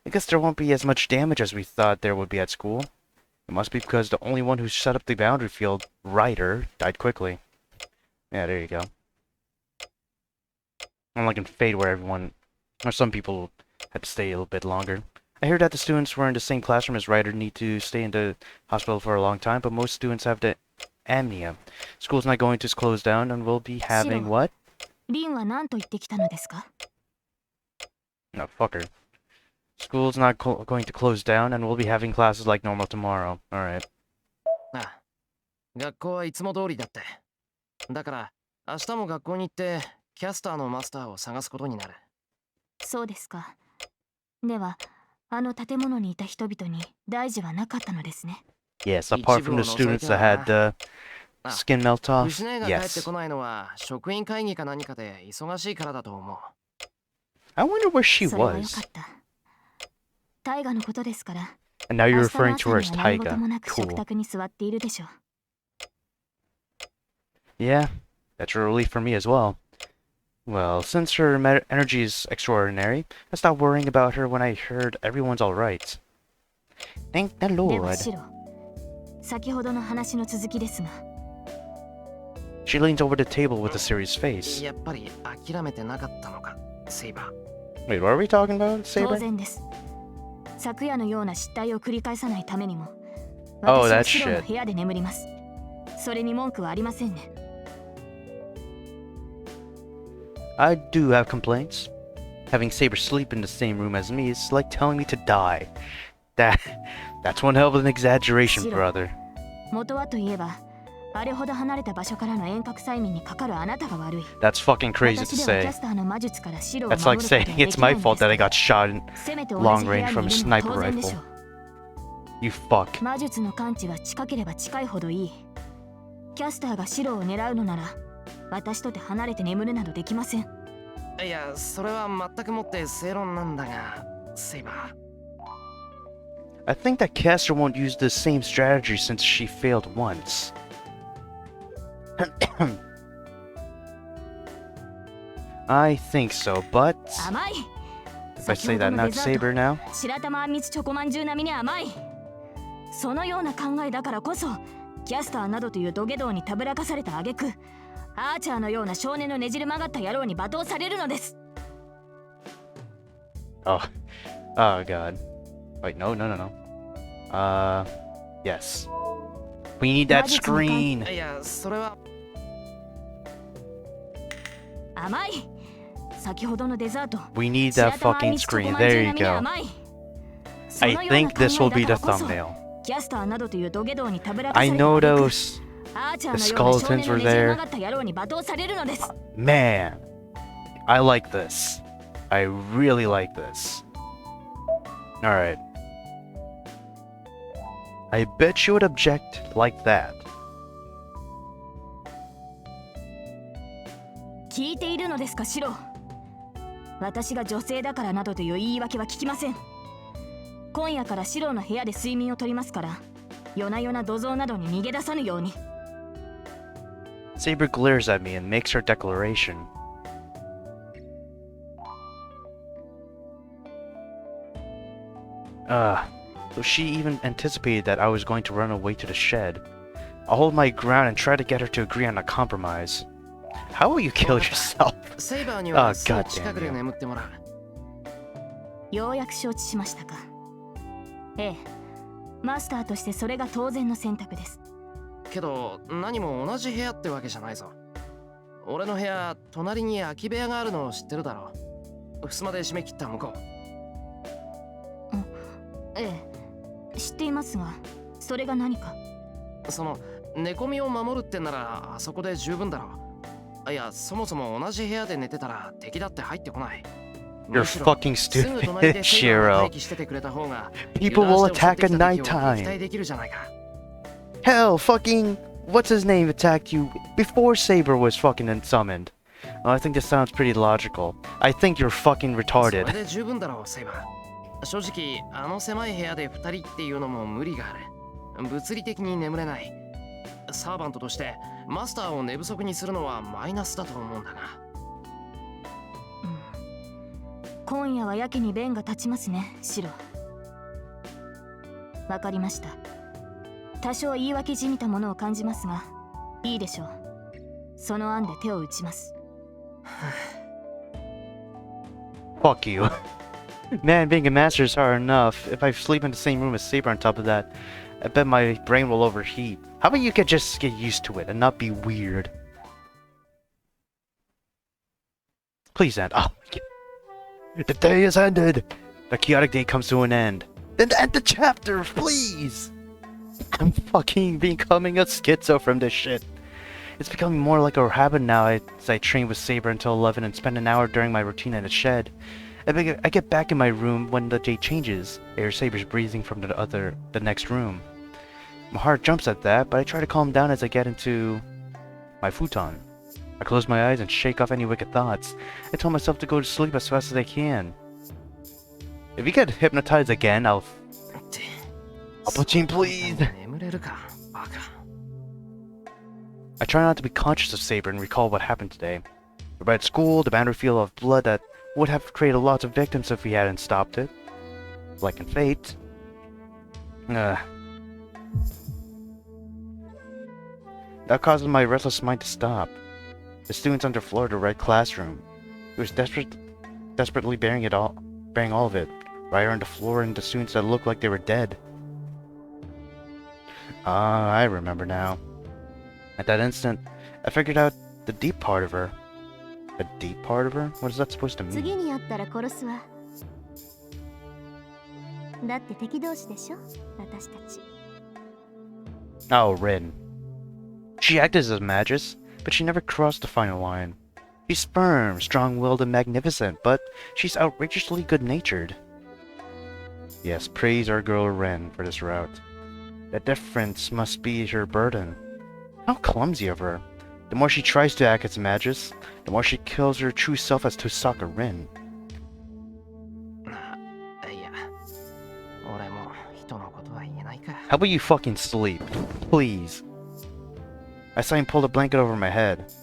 I guess there won't be as much damage as we thought there would be at school. It must be because the only one who set up the boundary field, Ryder, died quickly. Yeah, there you go. Unlike in Fate where some people had to stay a little bit longer. I hear that the students who are in the same classroom as Ryder need to stay in the hospital for a long time, but most students have the amnesia. School's not going to close down and we'll be having what? リンは何と言ってきたのですか? No, fuck her. School's not going to close down and we'll be having classes like normal tomorrow. Alright. ああ、学校はいつも通りだって。だから明日も学校に行ってキャスターのマスターを探すことになる。そうですか。ではあの建物にいた人々に大事はなかったのですね。 Yes, apart from the students that had skin melt off. 牛姉が帰って Yes. こないのは職員会議か何かで忙しいからだと思う。 I wonder where she それはよ was. かった。大河のことですから。 And now you're 明日の referring to her 朝 as には何事 Taiga. もなく食 Cool. 卓に座っているでしょう。 Yeah, that's a relief for me as well. Well, since her energy is extraordinary, I stopped worrying about her when I heard everyone's alright. Thank the では Lord. シロ、先ほどの話の続きですが。 She leans over the table with a serious face. やっぱり諦めてなかったのか、セイバー。 Wait, what are we talking about, 当 Saber? 然です。昨夜のような失態を繰り返さないためにも、 Oh, 私は that シロの shit. 部屋で眠ります。それに文句はありませんね。 I do have complaints. Having Saber sleep in the same room as me is like telling me to die. That's one hell of an exaggeration, Shiro. brother. 元はといえば、あれほど離れた場所からの遠隔催眠にかかるあなたが悪い。 That's fucking crazy to 私ではキ say. ャスターの魔術からシロを That's 守 like ることはで saying き it's ない my の fault です that I got shot in せめて同 long じ部屋 range に from a いるのは sniper 当然でしょ rifle. う。 You fuck. 魔術の感知は近ければ近いほどいい。キャスターがシロを狙うのなら、私とて離れて眠るなどできません。 いや、それは全くもって正論なんだが、セイバー。 I think that Caster won't use the same strategy since she failed once. I think so, but 甘い。 if I say that now to Saber now, 白玉あんみつチョコまんじゅう並みに甘い。そのような考えだからこそ、キャスターなどという土下座にたぶらかされた挙句、アーチャーのような少年のねじれ曲がった野郎に罵倒されるのです。 oh god. Wait, no. Yes. We need that screen. いや、それは。 甘い。先ほどのデザート。 We need that fucking screen. There you go. I think this will be the thumbnail. キャスターなどという土下座にたぶらかさ I れた know 挙句、 those アーチャ the ーのような少 skeletons 年の were ねじれ there. 曲がった野郎に罵倒されるのです。 Man, I like this. I really like this. Alright. I bet you would object like that. 聞いているのですか、シロ。私が女性だからなどという言い訳は聞きません。今夜からシロの部屋で睡眠をとりますから、夜な夜な土蔵などに逃げ出さぬように。 Saber glares at me and makes her declaration. So she even anticipated that I was going to run away to the shed. I'll hold my ground and try to get her to agree on a compromise. How will you kill yourself? セイバーには Oh, すぐ God 近く damn で you. 眠ってもらう。ようやく承知しましたか。ええ、マスターとしてそれが当然の選択です。けど、何も同じ部屋ってわけじゃないぞ。俺の部屋、隣に空き部屋があるのを知ってるだろう。襖で締め切った向こう。ええ、知っていますが、それが何か。その、寝込みを守るってんなら、あそこで十分だろう。いや、そもそも同じ部屋で寝てたら敵だって入ってこない。 You're fucking stupid, Shiro. People will attack at night time. Hell, fucking what's his name attacked you before Saber was fucking summoned. Oh, I think this sounds pretty logical. I think you're fucking retarded. それで十分だろう、セイバー。正直、あの狭い部屋で2人っていうのも無理がある。物理的に眠れない。サーバントとしてマスターを寝不足にするのはマイナスだと思うんだな。今夜はやけに弁が立ちますね、シロ。わかりました。多少言い訳じみたものを感じますが、いいでしょう。その案で手を打ちます。Fuck you. Man, being a master is hard enough. If I sleep in the same room as Saber on top of that, I bet my brain will overheat. How about you just get used to it and not be weird? Please end. Oh my god. The day is ended! The chaotic day comes to an end. Then end the chapter, please! I'm fucking becoming a schizo from this shit. It's becoming more like a habit now as I train with Saber until 11 and spend an hour during my routine in the shed. I get back in my room when the day changes. I hear Saber's breathing from the next room. My heart jumps at that, but I try to calm down as I get into my futon. I close my eyes and shake off any wicked thoughts. I tell myself to go to sleep as fast as I can. If you get hypnotized again, I'll Alpachine, please! I try not to be conscious of Saber and recall what happened today. We're at school, the battlefield of blood that would have created lots of victims if we hadn't stopped it. Like in Fate. That causes my restless mind to stop. The students on the floor of the red classroom. He was desperately bearing all of it. Right on the floor and the students that looked like they were dead. Ah, I remember now. At that instant, I figured out the deep part of her. A deep part of her? What is that supposed to mean? 次に会ったら殺すわ。だって敵同士でしょ、私たち。Oh, Rin. She acted as a magus, but she never crossed the final line. She's firm, strong-willed, and magnificent, but she's outrageously good-natured. Yes, praise our girl Ren for this route. The difference must be her burden. How clumsy of her. The more she tries to act as a magus, the more she kills her true self as Tosaka Rin. How about you fucking sleep? Please. I saw him pull the blanket over my head.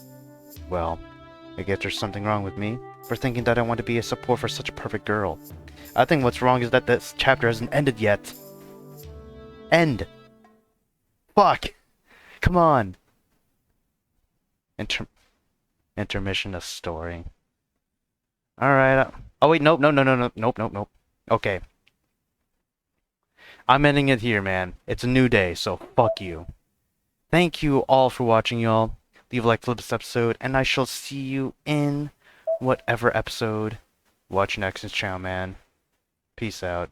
Well, I guess there's something wrong with me for thinking that I want to be a support for such a perfect girl. I think what's wrong is that this chapter hasn't ended yet. End. Fuck. Come on. Intermission of story. Alright. Oh wait, nope. Okay. I'm ending it here, man. It's a new day, so fuck you. Thank you all for watching, y'all. Leave a like for this episode, and I shall see you in whatever episode. Watch next in this channel, man. Peace out.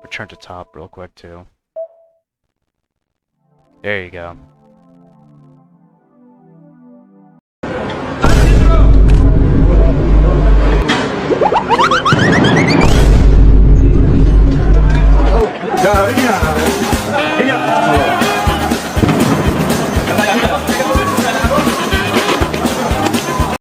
Return to top real quick, too. There you go. Yeah.